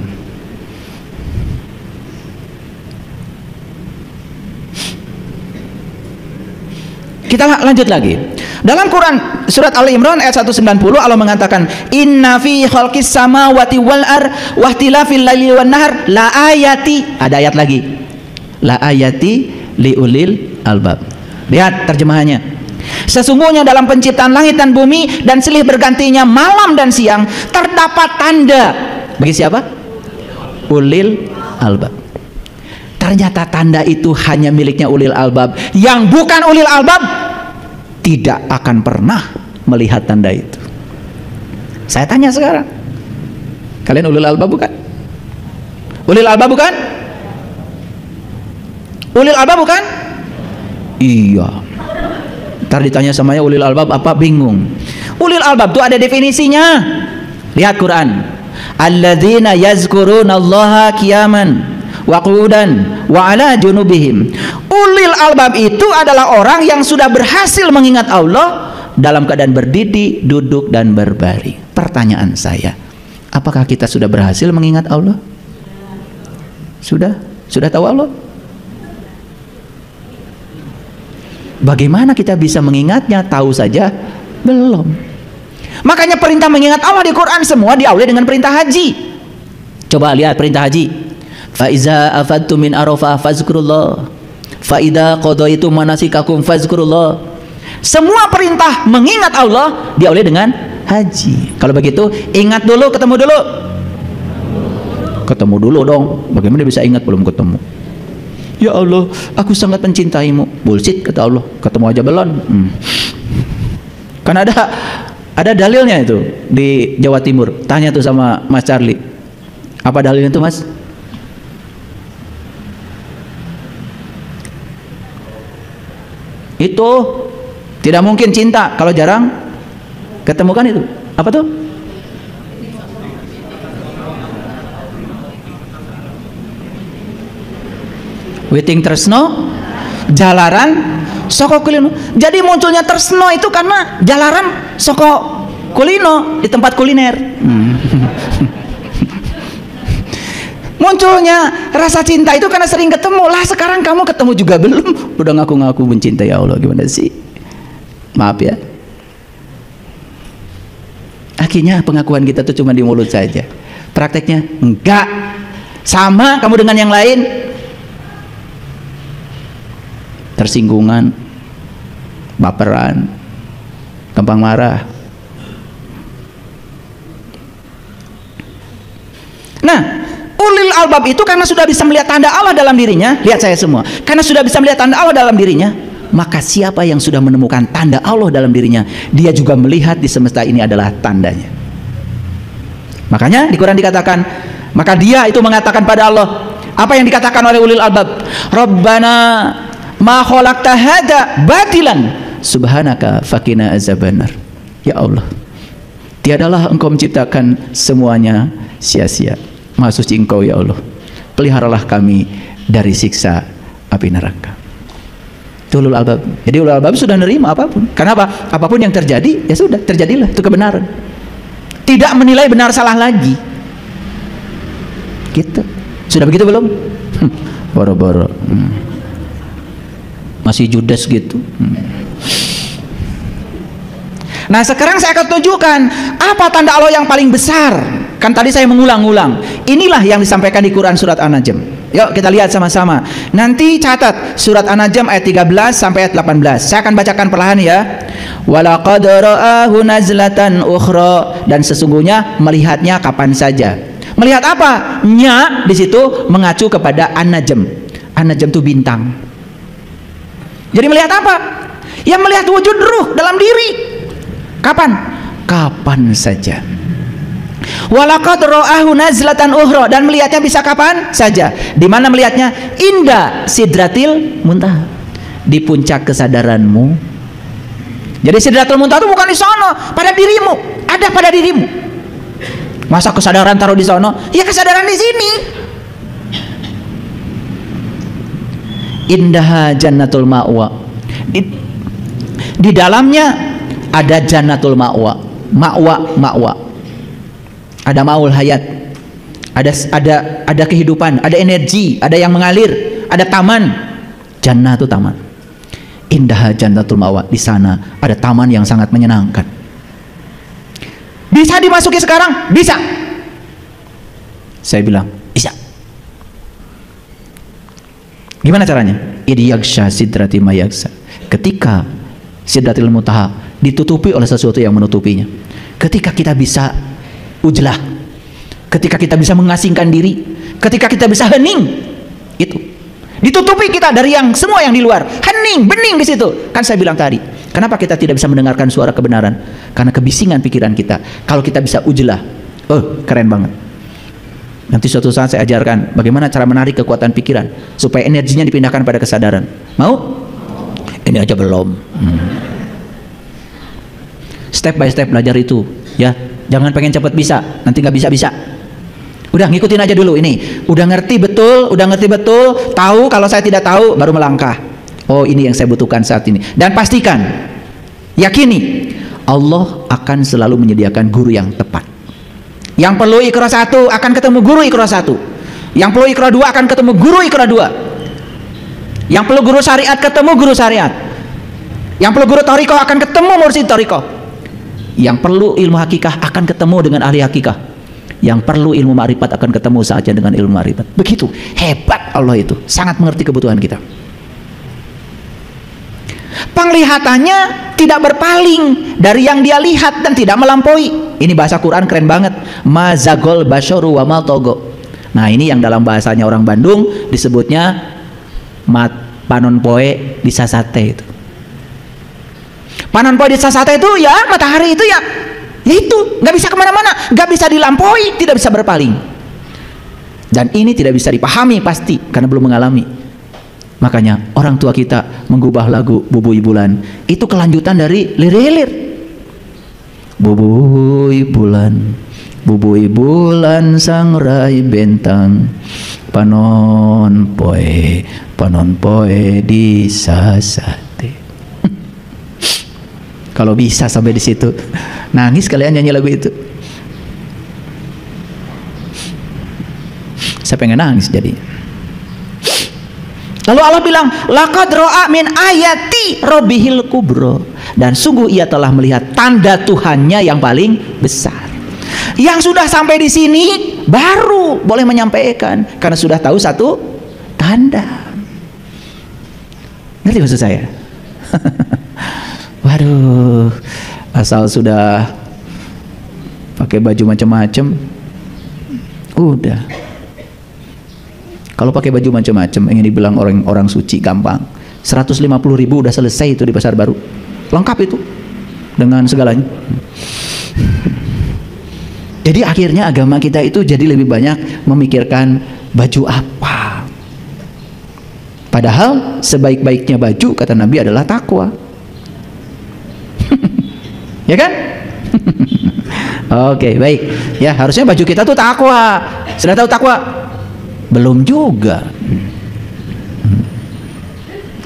Kita lanjut lagi. Dalam Quran surat Al-Imran ayat 190 Allah mengatakan, "Inna fi khalqis samawati wal ar wa ikhtilafil laili wan nahar la ayati." Ada ayat lagi. La ayati liulil albab. Lihat terjemahannya. Sesungguhnya dalam penciptaan langit dan bumi dan silih bergantinya malam dan siang terdapat tanda. Bagi siapa? Ulil albab. Ternyata tanda itu hanya miliknya ulil albab. Yang bukan ulil albab tidak akan pernah melihat tanda itu. Saya tanya sekarang, kalian ulil albab bukan? Ulil albab bukan? Ulil albab bukan? Iya. Ntar ditanya sama ulil albab apa, bingung. Ulil albab itu ada definisinya. Lihat Quran. Alladzina yazkurunallaha qiyaman wa qu'udan wa ala junubihim. Ulil albab itu adalah orang yang sudah berhasil mengingat Allah dalam keadaan berdiri, duduk dan berbaring. Pertanyaan saya, apakah kita sudah berhasil mengingat Allah? Sudah? Sudah tahu Allah? Bagaimana kita bisa mengingatnya? Tahu saja belum. Makanya perintah mengingat Allah di Quran semua diawali dengan perintah haji. Coba lihat perintah haji. Fa iza afadtum min arafah fazkurullah. Fa idza qadaitum manasikakum fazkurullah. Semua perintah mengingat Allah diawali dengan haji. Kalau begitu, ingat dulu, ketemu dulu. Ketemu dulu dong. Bagaimana bisa ingat belum ketemu? Ya Allah, aku sangat mencintaimu. Bullshit kata Allah. Ketemu aja belum. Kan ada dalilnya itu di Jawa Timur. Tanya tuh sama Mas Charlie. Apa dalilnya itu, Mas? Itu tidak mungkin cinta kalau jarang ketemu, kan itu. Apa tuh? Witing tresno jalaran soko kulino. Jadi munculnya tresno itu karena jalaran soko kulino di tempat kuliner. Munculnya rasa cinta itu karena sering ketemu. Lah sekarang kamu ketemu juga belum, udah ngaku-ngaku mencintai Allah. Gimana sih? Maaf ya. Akhirnya pengakuan kita tuh cuma di mulut saja. Prakteknya enggak. Sama kamu dengan yang lain. Tersinggungan, baperan, gampang marah. Nah, ulil albab itu karena sudah bisa melihat tanda Allah dalam dirinya. Lihat saya semua. Karena sudah bisa melihat tanda Allah dalam dirinya, maka siapa yang sudah menemukan tanda Allah dalam dirinya, dia juga melihat di semesta ini adalah tandanya. Makanya di Quran dikatakan, maka dia itu mengatakan pada Allah apa yang dikatakan oleh ulil albab, Rabbana ma khalaqta hada batilan subhanaka faqina azabannar. Ya Allah, tiadalah engkau menciptakan semuanya sia-sia. Maha suci engkau ya Allah, peliharalah kami dari siksa api neraka. Itu ulul albab. Jadi ulul albab sudah menerima apapun. Karena apa? Apapun yang terjadi, ya sudah, terjadilah, itu kebenaran. Tidak menilai benar salah lagi. Gitu. Sudah begitu belum? Boro-boro. Masih judes gitu. Nah sekarang saya akan tunjukkan apa tanda Allah yang paling besar. Kan tadi saya mengulang-ulang. Inilah yang disampaikan di Quran surat An-Najm. Yuk kita lihat sama-sama. Nanti catat surat An-Najm ayat 13 sampai ayat 18. Saya akan bacakan perlahan ya. Walaqad ra'ahu nazlatan ukhra, dan sesungguhnya melihatnya kapan saja. Melihat apa? Nya di situ mengacu kepada An-Najm. An-Najm itu bintang. Jadi melihat apa? Ya melihat wujud ruh dalam diri. Kapan? Kapan saja. Walaqad ra'ahu nazlatan ukhra, dan melihatnya bisa kapan saja. Di mana melihatnya? Inda sidratil muntaha, di puncak kesadaranmu. Jadi sidratul muntaha itu bukan di sono, pada dirimu, ada pada dirimu. Masa kesadaran taruh di sono? Ya kesadaran di sini. Indaha jannatul ma'wa, di dalamnya ada jannatul ma'wa. Ma'wa ada maul hayat, ada kehidupan, ada energi, ada yang mengalir, ada taman. Jannah itu taman. Indah jannatul ma'wa, di sana ada taman yang sangat menyenangkan. Bisa dimasuki sekarang? Bisa. Saya bilang bisa. Gimana caranya? Idyaksha sidrati mayaksha, ketika sidratil muntaha ditutupi oleh sesuatu yang menutupinya. Ketika kita bisa ujlah, ketika kita bisa mengasingkan diri, ketika kita bisa hening, itu ditutupi kita dari yang semua yang di luar. Hening, bening di situ. Kan saya bilang tadi, kenapa kita tidak bisa mendengarkan suara kebenaran? Karena kebisingan pikiran kita. Kalau kita bisa ujlah, oh keren banget. Nanti suatu saat saya ajarkan bagaimana cara menarik kekuatan pikiran supaya energinya dipindahkan pada kesadaran. Mau? Ini aja belum. Step by step belajar itu, ya. Jangan pengen cepat bisa, nanti nggak bisa. Udah ngikutin aja dulu ini. Udah ngerti betul, tahu kalau saya tidak tahu baru melangkah. Oh, ini yang saya butuhkan saat ini. Dan pastikan, yakini Allah akan selalu menyediakan guru yang tepat. Yang perlu Iqra 1 akan ketemu guru Iqra 1. Yang perlu Iqra 2 akan ketemu guru Iqra 2. Yang perlu guru syariat ketemu guru syariat. Yang perlu guru Thariqah akan ketemu mursyid Thariqah. Yang perlu ilmu hakikah akan ketemu dengan ahli hakikah. Yang perlu ilmu ma'rifat akan ketemu saja dengan ilmu ma'rifat. Begitu hebat Allah itu, sangat mengerti kebutuhan kita. Penglihatannya tidak berpaling dari yang dia lihat dan tidak melampaui. Ini bahasa Quran keren banget. Ma zagol basyaru wa ma togo. Nah, ini yang dalam bahasanya orang Bandung disebutnya mat panon poe disasate itu. Panon poe disasate itu ya matahari itu ya itu nggak bisa kemana-mana, nggak bisa dilampaui, tidak bisa berpaling. Dan ini tidak bisa dipahami pasti karena belum mengalami. Makanya orang tua kita menggubah lagu Bubui Bulan itu kelanjutan dari lirik-lirik. Bubui bulan sangrai bentang, panon poe disasate. Kalau bisa sampai di situ, nangis kalian nyanyi lagu itu. Saya pengen nangis jadi. Lalu Allah bilang, laqad ra'a min ayati rabbihil kubro, dan sungguh ia telah melihat tanda Tuhannya yang paling besar. Yang sudah sampai di sini baru boleh menyampaikan karena sudah tahu satu tanda. Ngerti maksud saya? Waduh, asal sudah pakai baju macam-macam, udah. Kalau pakai baju macam-macam, ingin dibilang orang suci gampang. 150.000 udah selesai itu di Pasar Baru, lengkap itu dengan segalanya. Jadi akhirnya agama kita itu jadi lebih banyak memikirkan baju apa. Padahal sebaik-baiknya baju kata Nabi adalah takwa. Ya kan? Oke, baik. Ya, harusnya baju kita tuh takwa. Sudah tahu takwa? Belum juga.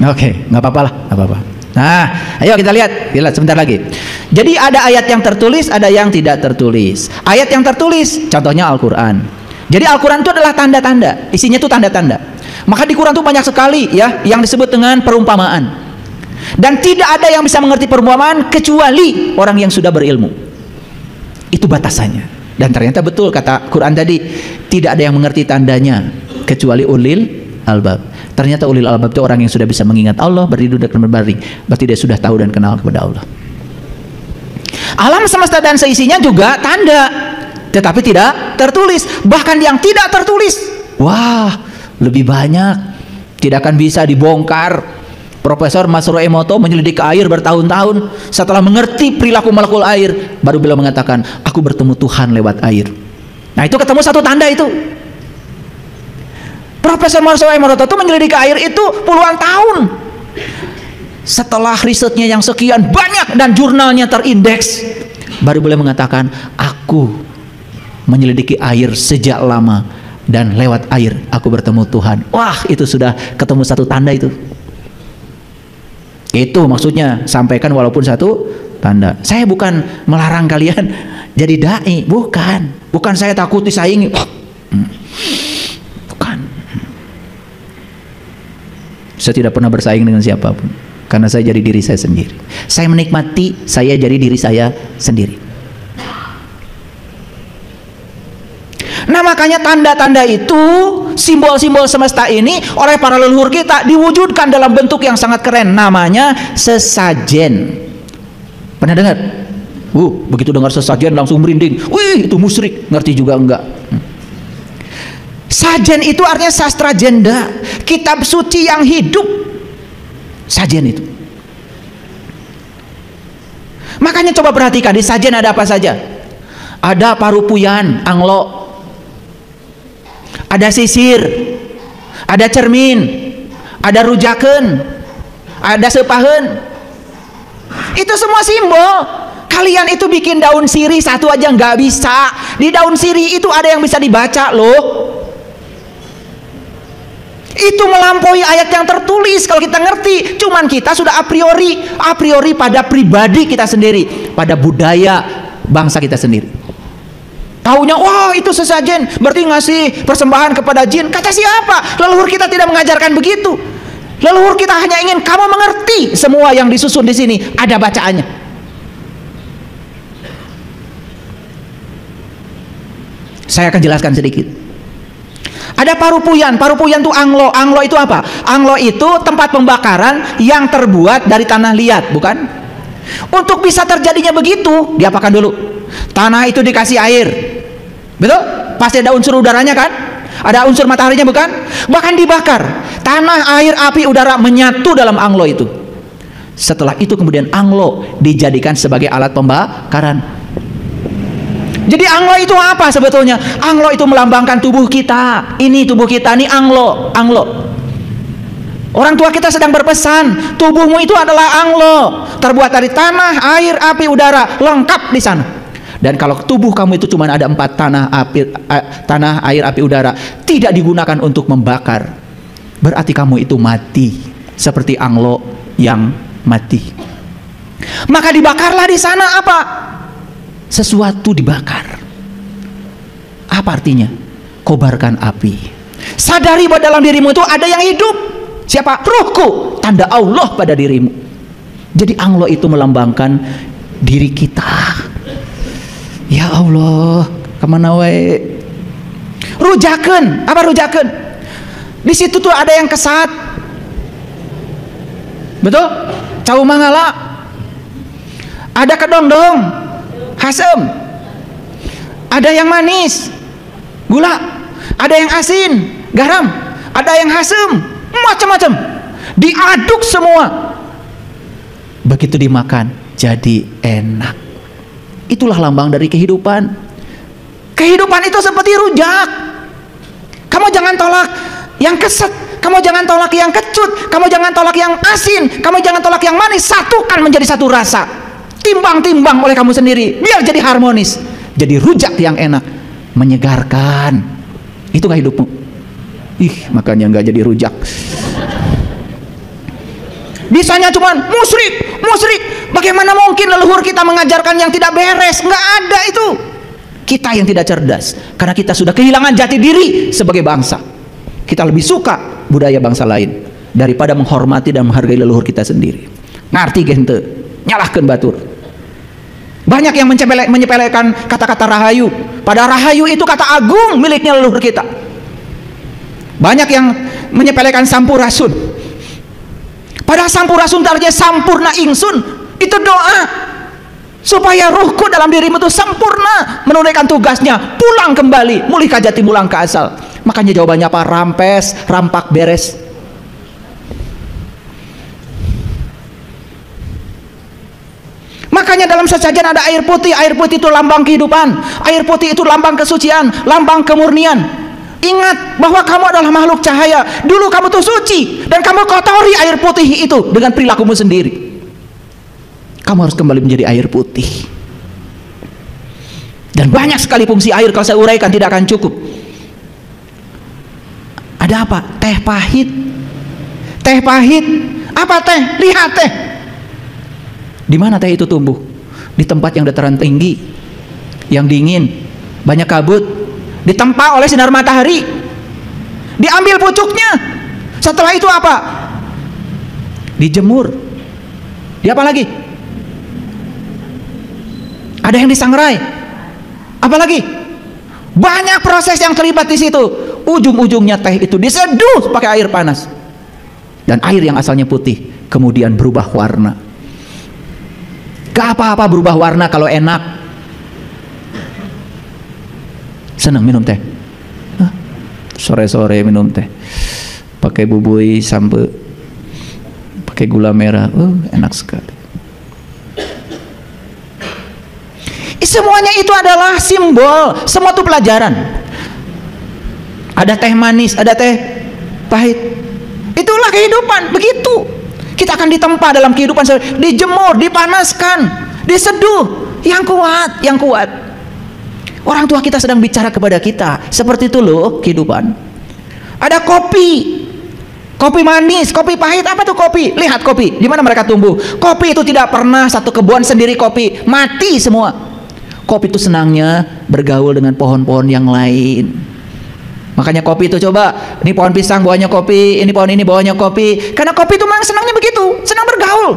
Oke, nggak apa-apa lah, nggak apa-apa. Nah, ayo kita lihat sebentar lagi. Jadi ada ayat yang tertulis, ada yang tidak tertulis. Ayat yang tertulis, contohnya Al-Quran. Jadi Al-Quran itu adalah tanda-tanda. Isinya itu tanda-tanda. Maka di Quran itu banyak sekali ya yang disebut dengan perumpamaan. Dan tidak ada yang bisa mengerti perumpamaan kecuali orang yang sudah berilmu. Itu batasannya. Dan ternyata betul kata Quran tadi, tidak ada yang mengerti tandanya kecuali ulil albab. Ternyata ulil albab itu orang yang sudah bisa mengingat Allah, beribadah dan berbaring. Berarti dia sudah tahu dan kenal kepada Allah. Alam semesta dan seisinya juga tanda, tetapi tidak tertulis. Bahkan yang tidak tertulis, wah, lebih banyak. Tidak akan bisa dibongkar. Profesor Masaru Emoto menyelidiki air bertahun-tahun. Setelah mengerti perilaku molekul air, baru beliau mengatakan, aku bertemu Tuhan lewat air. Nah, itu ketemu satu tanda itu. Profesor Masaru Emoto itu menyelidiki air itu puluhan tahun. Setelah risetnya yang sekian banyak dan jurnalnya terindeks, baru beliau mengatakan, aku menyelidiki air sejak lama dan lewat air aku bertemu Tuhan. Wah, itu sudah ketemu satu tanda itu. Itu maksudnya, sampaikan walaupun satu tanda. Saya bukan melarang kalian jadi dai, bukan saya takut disaingi, bukan. Saya tidak pernah bersaing dengan siapapun, karena saya jadi diri saya sendiri. Saya menikmati saya jadi diri saya sendiri. Nah, makanya tanda-tanda itu, simbol-simbol semesta ini oleh para leluhur kita diwujudkan dalam bentuk yang sangat keren, namanya sesajen. Pernah dengar? Begitu dengar sesajen langsung merinding. Wih, itu musyrik. Ngerti juga enggak? Sajen itu artinya sastra jenda, kitab suci yang hidup. Sajen itu. Makanya coba perhatikan, di sajen ada apa saja? Ada parupuyan, anglo, ada sisir, ada cermin, ada rujaken, ada sepahen. Itu semua simbol. Kalian itu bikin daun sirih satu aja nggak bisa. Di daun sirih itu ada yang bisa dibaca loh. Itu melampaui ayat yang tertulis kalau kita ngerti. Cuman kita sudah a priori pada pribadi kita sendiri, pada budaya bangsa kita sendiri. Taunya, wah itu sesajen, berarti ngasih persembahan kepada jin. Kata siapa? Leluhur kita tidak mengajarkan begitu. Leluhur kita hanya ingin kamu mengerti semua yang disusun di sini ada bacaannya. Saya akan jelaskan sedikit. Ada parupuyan itu anglo. Anglo itu apa? Anglo itu tempat pembakaran yang terbuat dari tanah liat, bukan? Untuk bisa terjadinya begitu, diapakan dulu? Tanah itu dikasih air. Betul? Pasti ada unsur udaranya kan? Ada unsur mataharinya bukan? Bahkan dibakar. Tanah, air, api, udara menyatu dalam anglo itu. Setelah itu kemudian anglo dijadikan sebagai alat pembakaran. Jadi anglo itu apa sebetulnya? Anglo itu melambangkan tubuh kita. Ini tubuh kita, ini anglo. Orang tua kita sedang berpesan, tubuhmu itu adalah anglo, terbuat dari tanah, air, api, udara, lengkap di sana. Dan kalau tubuh kamu itu cuma ada 4, tanah, air, api, udara, tidak digunakan untuk membakar, berarti kamu itu mati, seperti anglo yang mati. Maka dibakarlah di sana apa? Sesuatu dibakar. Apa artinya? Kobarkan api. Sadari bahwa dalam dirimu itu ada yang hidup. Siapa? Ruhku, tanda Allah pada dirimu. Jadi anglo itu melambangkan diri kita. Ya Allah, kemana wae? Rujaken, apa rujaken? Di situ tuh ada yang kesat, betul? Cau mangala, ada kedongdong, hasem, ada yang manis, gula, ada yang asin, garam, ada yang hasem, macam-macam, diaduk semua. Begitu dimakan, jadi enak. Itulah lambang dari kehidupan. Kehidupan itu seperti rujak. Kamu jangan tolak yang keset, kamu jangan tolak yang kecut, kamu jangan tolak yang asin, kamu jangan tolak yang manis. Satukan menjadi satu rasa. Timbang-timbang oleh kamu sendiri, biar jadi harmonis. Jadi rujak yang enak, menyegarkan. Itu gak hidupmu? Makanya nggak jadi rujak. Bisanya cuman musyrik. Bagaimana mungkin leluhur kita mengajarkan yang tidak beres? Nggak ada itu. Kita yang tidak cerdas, karena kita sudah kehilangan jati diri sebagai bangsa. Kita lebih suka budaya bangsa lain daripada menghormati dan menghargai leluhur kita sendiri. Ngerti gente? Nyalahkan batur. Banyak yang menyepelekan kata-kata rahayu. Padahal rahayu itu kata agung miliknya leluhur kita. Banyak yang menyepelekan sampurasun. Padahal sampurasun artinya sampurna ingsun. Itu doa supaya ruhku dalam dirimu itu sempurna menunaikan tugasnya, pulang kembali, mulih kajati mulang ke asal. Makanya jawabannya apa? Rampes, rampak, beres. Makanya dalam sesajen ada air putih. Air putih itu lambang kehidupan. Air putih itu lambang kesucian, lambang kemurnian. Ingat bahwa kamu adalah makhluk cahaya. Dulu kamu tuh suci, dan kamu kotori air putih itu dengan perilakumu sendiri. Kamu harus kembali menjadi air putih. Dan banyak sekali fungsi air, kalau saya uraikan tidak akan cukup. Ada apa? Teh pahit. Teh pahit. Apa teh? Lihat teh. Di mana teh itu tumbuh? Di tempat yang dataran tinggi, yang dingin, banyak kabut, ditempa oleh sinar matahari, diambil pucuknya. Setelah itu apa? Dijemur. Di apa lagi? Ada yang disangrai. Apa lagi? Banyak proses yang terlibat di situ. Ujung-ujungnya teh itu diseduh pakai air panas, dan air yang asalnya putih kemudian berubah warna. Gak apa-apa berubah warna kalau enak. Senang minum teh. Sore-sore minum teh, pakai bubui sampai pakai gula merah, enak sekali. Semuanya itu adalah simbol. Semua itu pelajaran. Ada teh manis, ada teh pahit. Itulah kehidupan. Begitu kita akan ditempa dalam kehidupan, dijemur, dipanaskan, diseduh. Yang kuat, yang kuat. Orang tua kita sedang bicara kepada kita. Seperti itu loh kehidupan. Ada kopi, kopi manis, kopi pahit. Apa tuh kopi? Lihat kopi, di mana mereka tumbuh. Kopi itu tidak pernah satu kebun sendiri kopi, mati semua. Kopi itu senangnya bergaul dengan pohon-pohon yang lain. Makanya kopi itu, coba, ini pohon pisang bawahnya kopi, ini pohon ini bawahnya kopi. Karena kopi itu memang senangnya begitu, senang bergaul.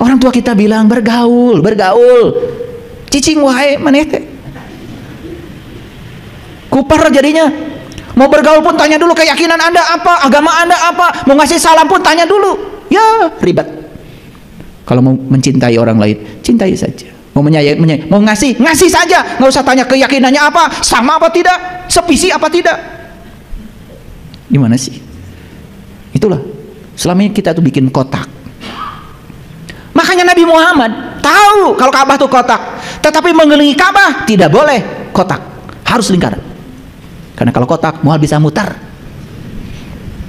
Orang tua kita bilang bergaul, bergaul. Cicing wae maneh teh. Kupar jadinya. Mau bergaul pun tanya dulu keyakinan Anda apa, agama Anda apa. Mau ngasih salam pun tanya dulu. Ya, ribet. Kalau mau mencintai orang lain, cintai saja. Mau menyayangi, mau ngasih saja, nggak usah tanya keyakinannya apa, sama apa tidak, sepisi apa tidak. Gimana sih? Itulah, selama ini kita tuh bikin kotak. Makanya Nabi Muhammad tahu kalau Ka'bah itu kotak, tetapi mengelilingi Ka'bah tidak boleh kotak, harus lingkaran. Karena kalau kotak, mual bisa mutar.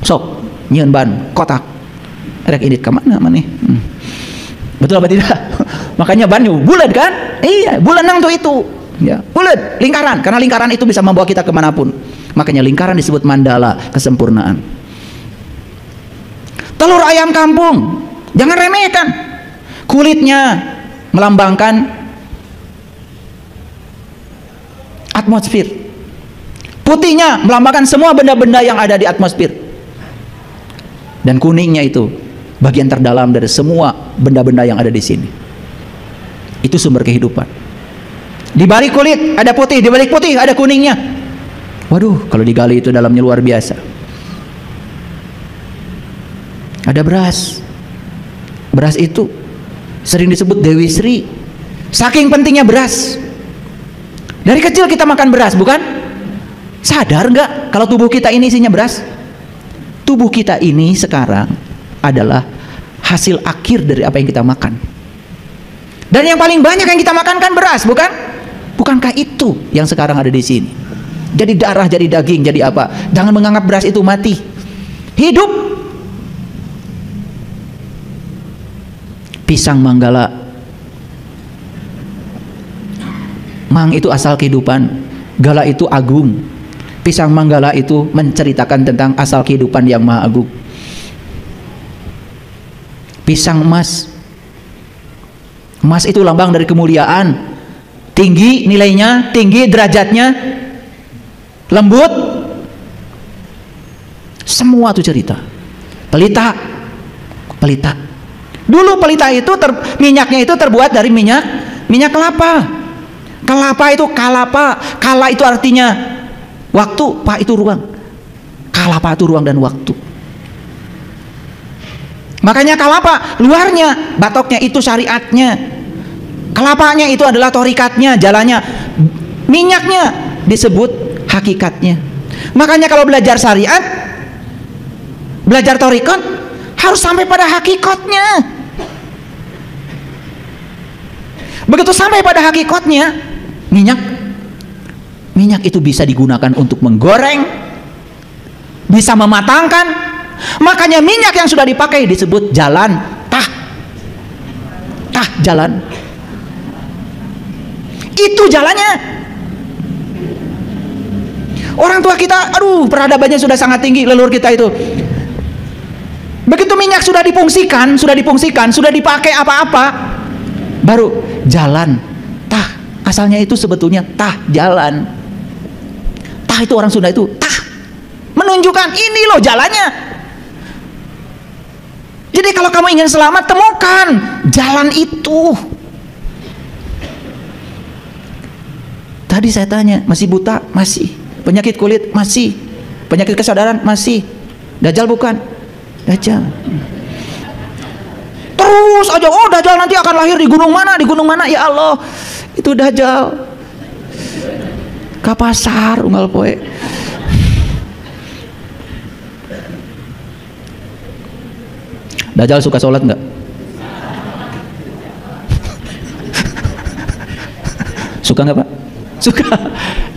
Sok, nyeun ban kotak, rek ini kemana mana? Betul apa tidak? Makanya banyu bulat kan? Iya, bulat nang tuh itu. Ya, bulat, lingkaran. Karena lingkaran itu bisa membawa kita kemanapun. Makanya lingkaran disebut mandala, kesempurnaan. Telur ayam kampung, jangan remehkan. Kulitnya melambangkan atmosfer. Putihnya melambangkan semua benda-benda yang ada di atmosfer. Dan kuningnya itu bagian terdalam dari semua benda-benda yang ada di sini. Itu sumber kehidupan. Di balik kulit ada putih, di balik putih ada kuningnya. Waduh, kalau digali itu dalamnya luar biasa. Ada beras. Beras itu sering disebut Dewi Sri. Saking pentingnya beras. Dari kecil kita makan beras, bukan? Sadar nggak kalau tubuh kita ini isinya beras? Tubuh kita ini sekarang adalah hasil akhir dari apa yang kita makan. Dan yang paling banyak yang kita makan kan beras, bukan? Bukankah itu yang sekarang ada di sini? Jadi darah, jadi daging, jadi apa? Jangan menganggap beras itu mati. Hidup. Pisang manggala. Mang itu asal kehidupan, gala itu agung. Pisang manggala itu menceritakan tentang asal kehidupan yang maha agung. Pisang emas. Emas itu lambang dari kemuliaan, tinggi nilainya, tinggi derajatnya, lembut, semua itu cerita. Pelita, pelita. Dulu pelita itu minyaknya itu terbuat dari minyak kelapa. Kelapa itu kalapa, kala itu artinya Waktu, Pak, itu ruang. Kalapa itu ruang dan waktu. Makanya kalapa luarnya, batoknya itu syariatnya. Kelapanya itu adalah torikatnya, jalannya. Minyaknya disebut hakikatnya. Makanya kalau belajar syariat, belajar torikat, harus sampai pada hakikatnya. Begitu sampai pada hakikatnya, minyak itu bisa digunakan untuk menggoreng, bisa mematangkan. Makanya minyak yang sudah dipakai disebut jalan, jalan. Itu jalannya. Orang tua kita, aduh, peradabannya sudah sangat tinggi, leluhur kita itu. Begitu minyak sudah difungsikan, sudah dipakai apa-apa, baru jalan. Asalnya itu sebetulnya jalan. Itu orang Sunda itu menunjukkan ini loh jalannya. Jadi kalau kamu ingin selamat, temukan jalan itu. Tadi saya tanya, masih buta? Masih. Penyakit kulit? Masih. Penyakit kesadaran? Masih. Dajjal bukan? Dajjal. Terus aja, oh Dajjal nanti akan lahir di gunung mana? Di gunung mana? Ya Allah, itu Dajjal. Kapasar unggal poe. Dajjal suka sholat nggak? Suka nggak, Pak? Suka.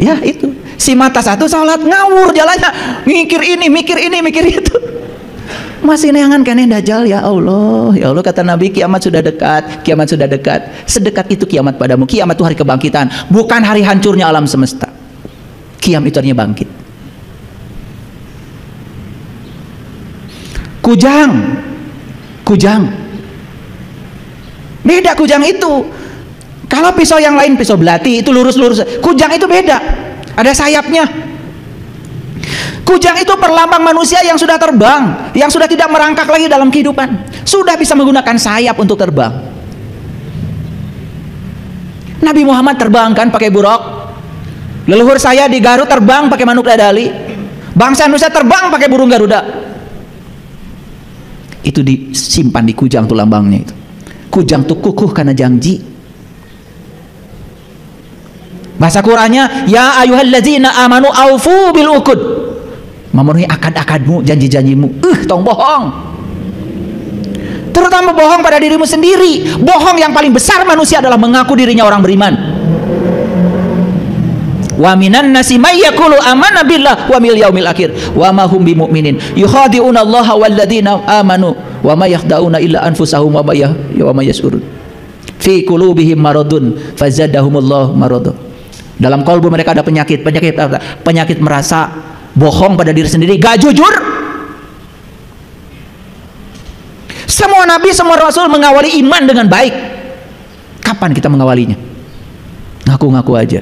Ya itu. Si mata satu sholat ngawur jalannya, mikir ini, mikir itu. Masih neangan kene Dajjal. Ya Allah, ya Allah, kata Nabi, kiamat sudah dekat, kiamat sudah dekat. Sedekat itu kiamat padamu. Kiamat itu hari kebangkitan, bukan hari hancurnya alam semesta. Kiam itu artinya bangkit. Kujang. Beda kujang itu. Kalau pisau yang lain, pisau belati itu lurus-lurus. Kujang itu beda. Ada sayapnya. Kujang itu perlambang manusia yang sudah terbang, yang sudah tidak merangkak lagi dalam kehidupan. Sudah bisa menggunakan sayap untuk terbang. Nabi Muhammad terbang kan pakai buruk. Leluhur saya di Garut terbang pakai manuk dadali. Bangsa Indonesia terbang pakai burung Garuda. Itu disimpan di kujang tuh lambangnya itu. Kujang tuh kukuh karena janji. Bahasa Qur'annya, ya ayyuhallazina amanu aufu bil uqud. Memenuhi akad-akadmu, janji-janjimu. Tong bohong. Terutama bohong pada dirimu sendiri. Bohong yang paling besar manusia adalah mengaku dirinya orang beriman. Wa minan nasi may yaqulu amanna billah wa bil yaumil akhir wa ma hum bimumin yukhadi'una Allah wal ladzina amanu wa ma yakhda'una illa anfusahum wa ma yash'urun fi qulubihim maradun fazadahumullahu marad. Dalam kalbu mereka ada penyakit merasa bohong pada diri sendiri, gak jujur. Semua nabi, semua rasul mengawali iman dengan baik. Kapan kita mengawalinya? Ngaku-ngaku aja.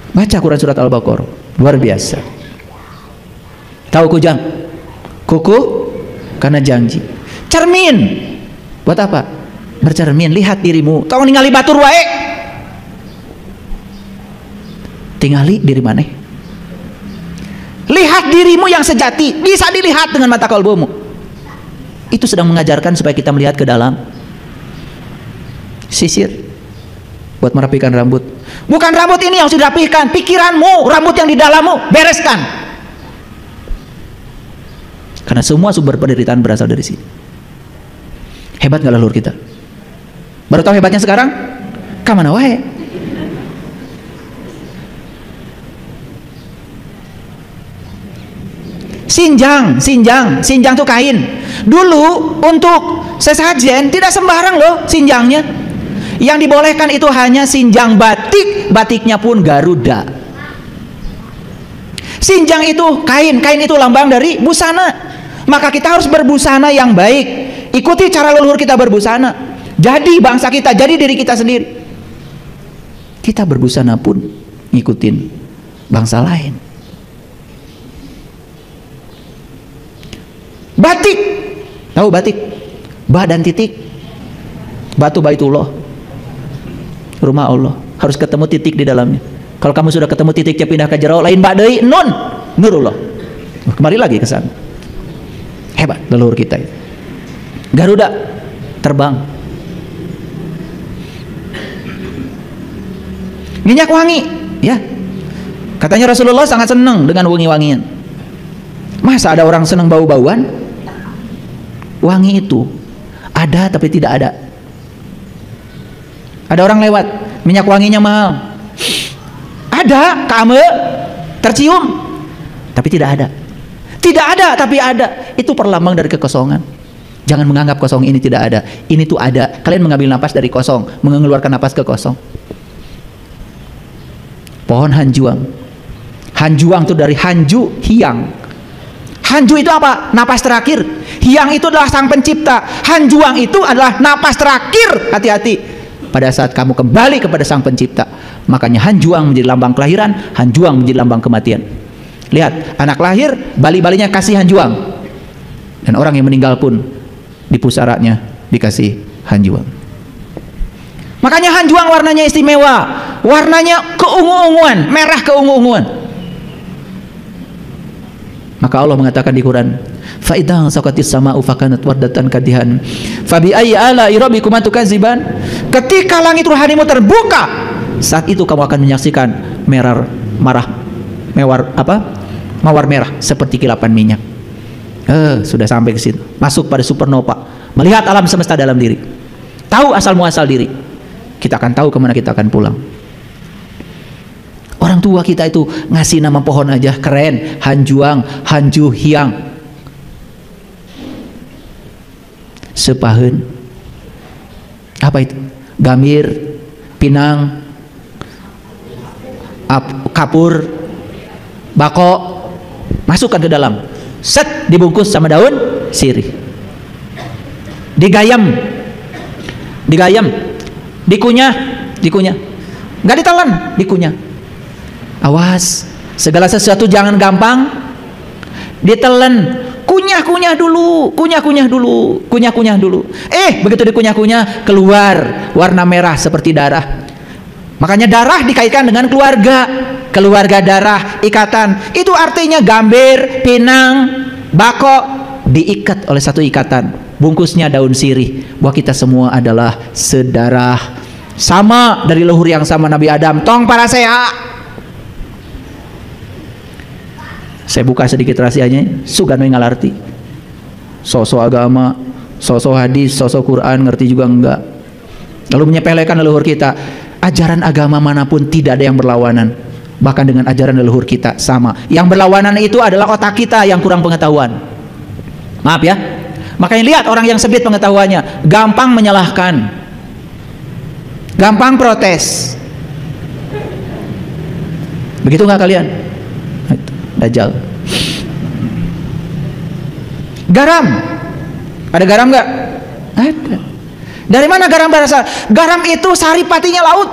Baca Quran surat Al-Baqarah, luar biasa. Tahu kujang? Kuku karena janji. Cermin. Buat apa? Bercermin, lihat dirimu. Tong ningali batur wae. Tingali diri mana? Lihat dirimu yang sejati, bisa dilihat dengan mata kalbumu. Itu sedang mengajarkan supaya kita melihat ke dalam. Sisir buat merapikan rambut. Bukan rambut ini yang harus dirapihkan, pikiranmu, rambut yang di dalammu, bereskan. Karena semua sumber penderitaan berasal dari sini. Hebat nggak leluhur kita? Baru tahu hebatnya sekarang? Kamana wae? Sinjang tuh kain. Dulu untuk sesajen tidak sembarang loh sinjangnya. Yang dibolehkan itu hanya sinjang batik, batiknya pun Garuda. Sinjang itu kain itu lambang dari busana. Maka kita harus berbusana yang baik. Ikuti cara leluhur kita berbusana. Jadi bangsa kita, jadi diri kita sendiri. Kita berbusana pun ngikutin bangsa lain. Batik, tahu batik? Ba dan titik. Batu Baitullah, rumah Allah, harus ketemu titik di dalamnya. Kalau kamu sudah ketemu titiknya pindah ke jero, lain bak deui nun nurullah. Kembali lagi ke sana. Hebat leluhur kita itu. Garuda terbang. Minyak wangi, ya. Katanya Rasulullah sangat senang dengan wangi-wangian. Masa ada orang senang bau-bauan? Wangi itu ada tapi tidak ada. Ada orang lewat, minyak wanginya mahal. Ada, kamu tercium, tapi tidak ada. Tidak ada tapi ada. Itu perlambang dari kekosongan. Jangan menganggap kosong ini tidak ada. Ini tuh ada. Kalian mengambil napas dari kosong, mengeluarkan napas ke kosong. Pohon hanjuang. Hanjuang itu dari hanju, hiang. Hanju itu apa? Napas terakhir. Hiang itu adalah sang pencipta. Hanjuang itu adalah napas terakhir. Hati-hati. Pada saat kamu kembali kepada sang pencipta. Makanya hanjuang menjadi lambang kelahiran, hanjuang menjadi lambang kematian. Lihat, anak lahir, bali-balinya kasih hanjuang. Dan orang yang meninggal pun di pusaranya dikasih hanjuang. Makanya hanjuang warnanya istimewa. Warnanya keungu-unguan, merah keungu-unguan. Maka Allah mengatakan di Quran, fa idza saqatis sama'u fakanat wardatan kadihan fa bi ayyi ala'i rabbikuma tukadziban. Ketika langit rohanimu terbuka, saat itu kamu akan menyaksikan mawar merah seperti kilapan minyak. Sudah sampai ke situ, masuk pada supernova, melihat alam semesta dalam diri, tahu asal muasal diri. Kita akan tahu kemana kita akan pulang. Orang tua kita itu ngasih nama pohon aja keren, hanjuang, hanju, hiang. Sepaheun. Apa itu? Gambir, pinang, kapur, bako, masukkan ke dalam. Set, dibungkus sama daun sirih. Digayam, dikunyah, nggak ditelan, dikunyah. Awas, segala sesuatu jangan gampang ditelan. Kunyah dulu. Begitu dikunyah-kunyah, keluar warna merah seperti darah. Makanya darah dikaitkan dengan keluarga darah, ikatan. Itu artinya gambir, pinang, bako diikat oleh satu ikatan. Bungkusnya daun sirih. Bahwa kita semua adalah sedarah, sama dari leluhur yang sama Nabi Adam. Tong para seha. Saya buka sedikit rahasianya, sugan ngalarti. Sosok agama, sosok hadis, sosok Quran ngerti juga enggak. Lalu menyepelekan leluhur kita. Ajaran agama manapun tidak ada yang berlawanan. Bahkan dengan ajaran leluhur kita sama. Yang berlawanan itu adalah otak kita yang kurang pengetahuan. Maaf ya. Makanya lihat orang yang sempit pengetahuannya, gampang menyalahkan, gampang protes. Begitu nggak kalian? Dajjal. Garam. Ada garam nggak? Ada. Dari mana garam berasal? Garam itu saripatinya laut.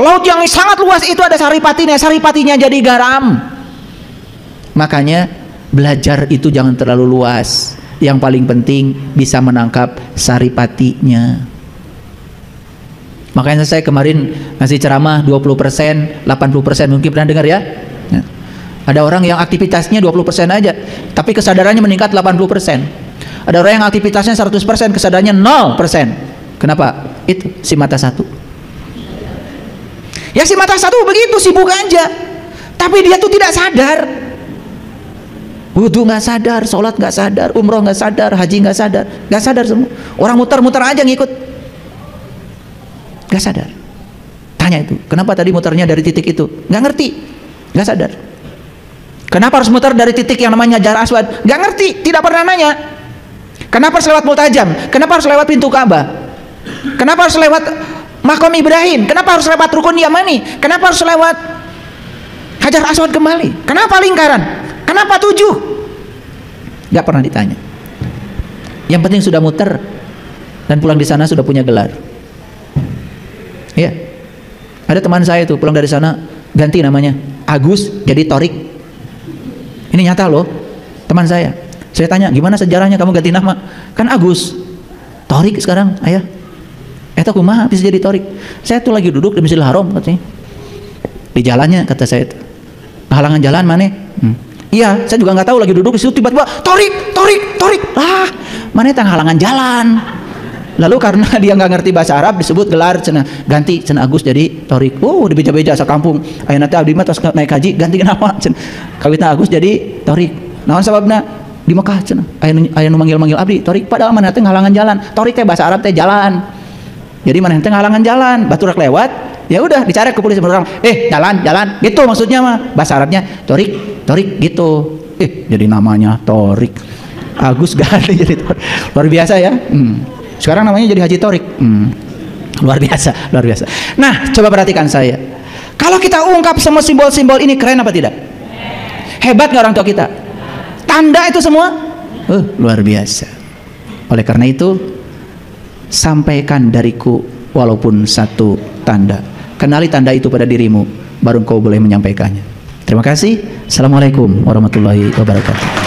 Laut yang sangat luas itu ada saripatinya. Saripatinya jadi garam. Makanya belajar itu jangan terlalu luas. Yang paling penting bisa menangkap saripatinya. Makanya saya kemarin ngasih ceramah 20%, 80%, mungkin pernah dengar ya? Ya. Ada orang yang aktivitasnya 20% aja, tapi kesadarannya meningkat 80%. Ada orang yang aktivitasnya 100%, kesadarannya 0%. Kenapa? Itu si mata satu. Ya si mata satu begitu, sibuk aja. Tapi dia tuh tidak sadar. Wudu nggak sadar, sholat nggak sadar, umroh nggak sadar, haji nggak sadar semua. Orang muter-muter aja ngikut. Gak sadar. Tanya itu, kenapa tadi muternya dari titik itu? Gak ngerti, gak sadar. Kenapa harus muter dari titik yang namanya Hajar Aswad? Gak ngerti, tidak pernah nanya. Kenapa harus lewat Multajam? Kenapa harus lewat pintu Ka'bah? Kenapa harus lewat Makom Ibrahim? Kenapa harus lewat Rukun Yamani? Kenapa harus lewat Hajar Aswad kembali? Kenapa lingkaran? Kenapa 7? Gak pernah ditanya. Yang penting sudah muter dan pulang di sana sudah punya gelar. Ya, ada teman saya tuh pulang dari sana ganti namanya Agus jadi Torik. Ini nyata loh, teman saya. Saya tanya gimana sejarahnya kamu ganti nama? Kan Agus, Torik sekarang ayah. Eta kumaha bisa jadi torik? Saya tuh lagi duduk di Masjidil Haram katanya. Di jalannya kata saya itu. Halangan jalan mana? Iya, saya juga nggak tahu lagi duduk di situ tiba-tiba torik. Lah, mana tang halangan jalan. Lalu karena dia nggak ngerti bahasa Arab disebut gelar cenah ganti cenah Agus jadi torik. Di beja-beja sakampung. Ayeuna teh abdi mah tos naik haji ganti kenapa? Cenah kawitna Agus jadi torik. Naon sababna? Di Mekah cenah. Aya nu manggil-manggil abdi torik padahal mana teh halangan jalan. Torik teh bahasa Arab teh jalan. Jadi mana teh halangan jalan, batur lewat, ya udah dicarek ke polisi orang. Jalan. Gitu maksudnya mah. Bahasa Arabnya torik gitu. Jadi namanya torik. Agus ganti jadi torik. Luar biasa ya. Sekarang namanya jadi Haji Torik. Luar biasa. Nah, coba perhatikan saya. Kalau kita ungkap semua simbol-simbol ini, keren apa tidak? Hebat nggak orang tua kita? Tanda itu semua? Luar biasa. Oleh karena itu, sampaikan dariku walaupun satu tanda. Kenali tanda itu pada dirimu, baru kau boleh menyampaikannya. Terima kasih. Assalamualaikum warahmatullahi wabarakatuh.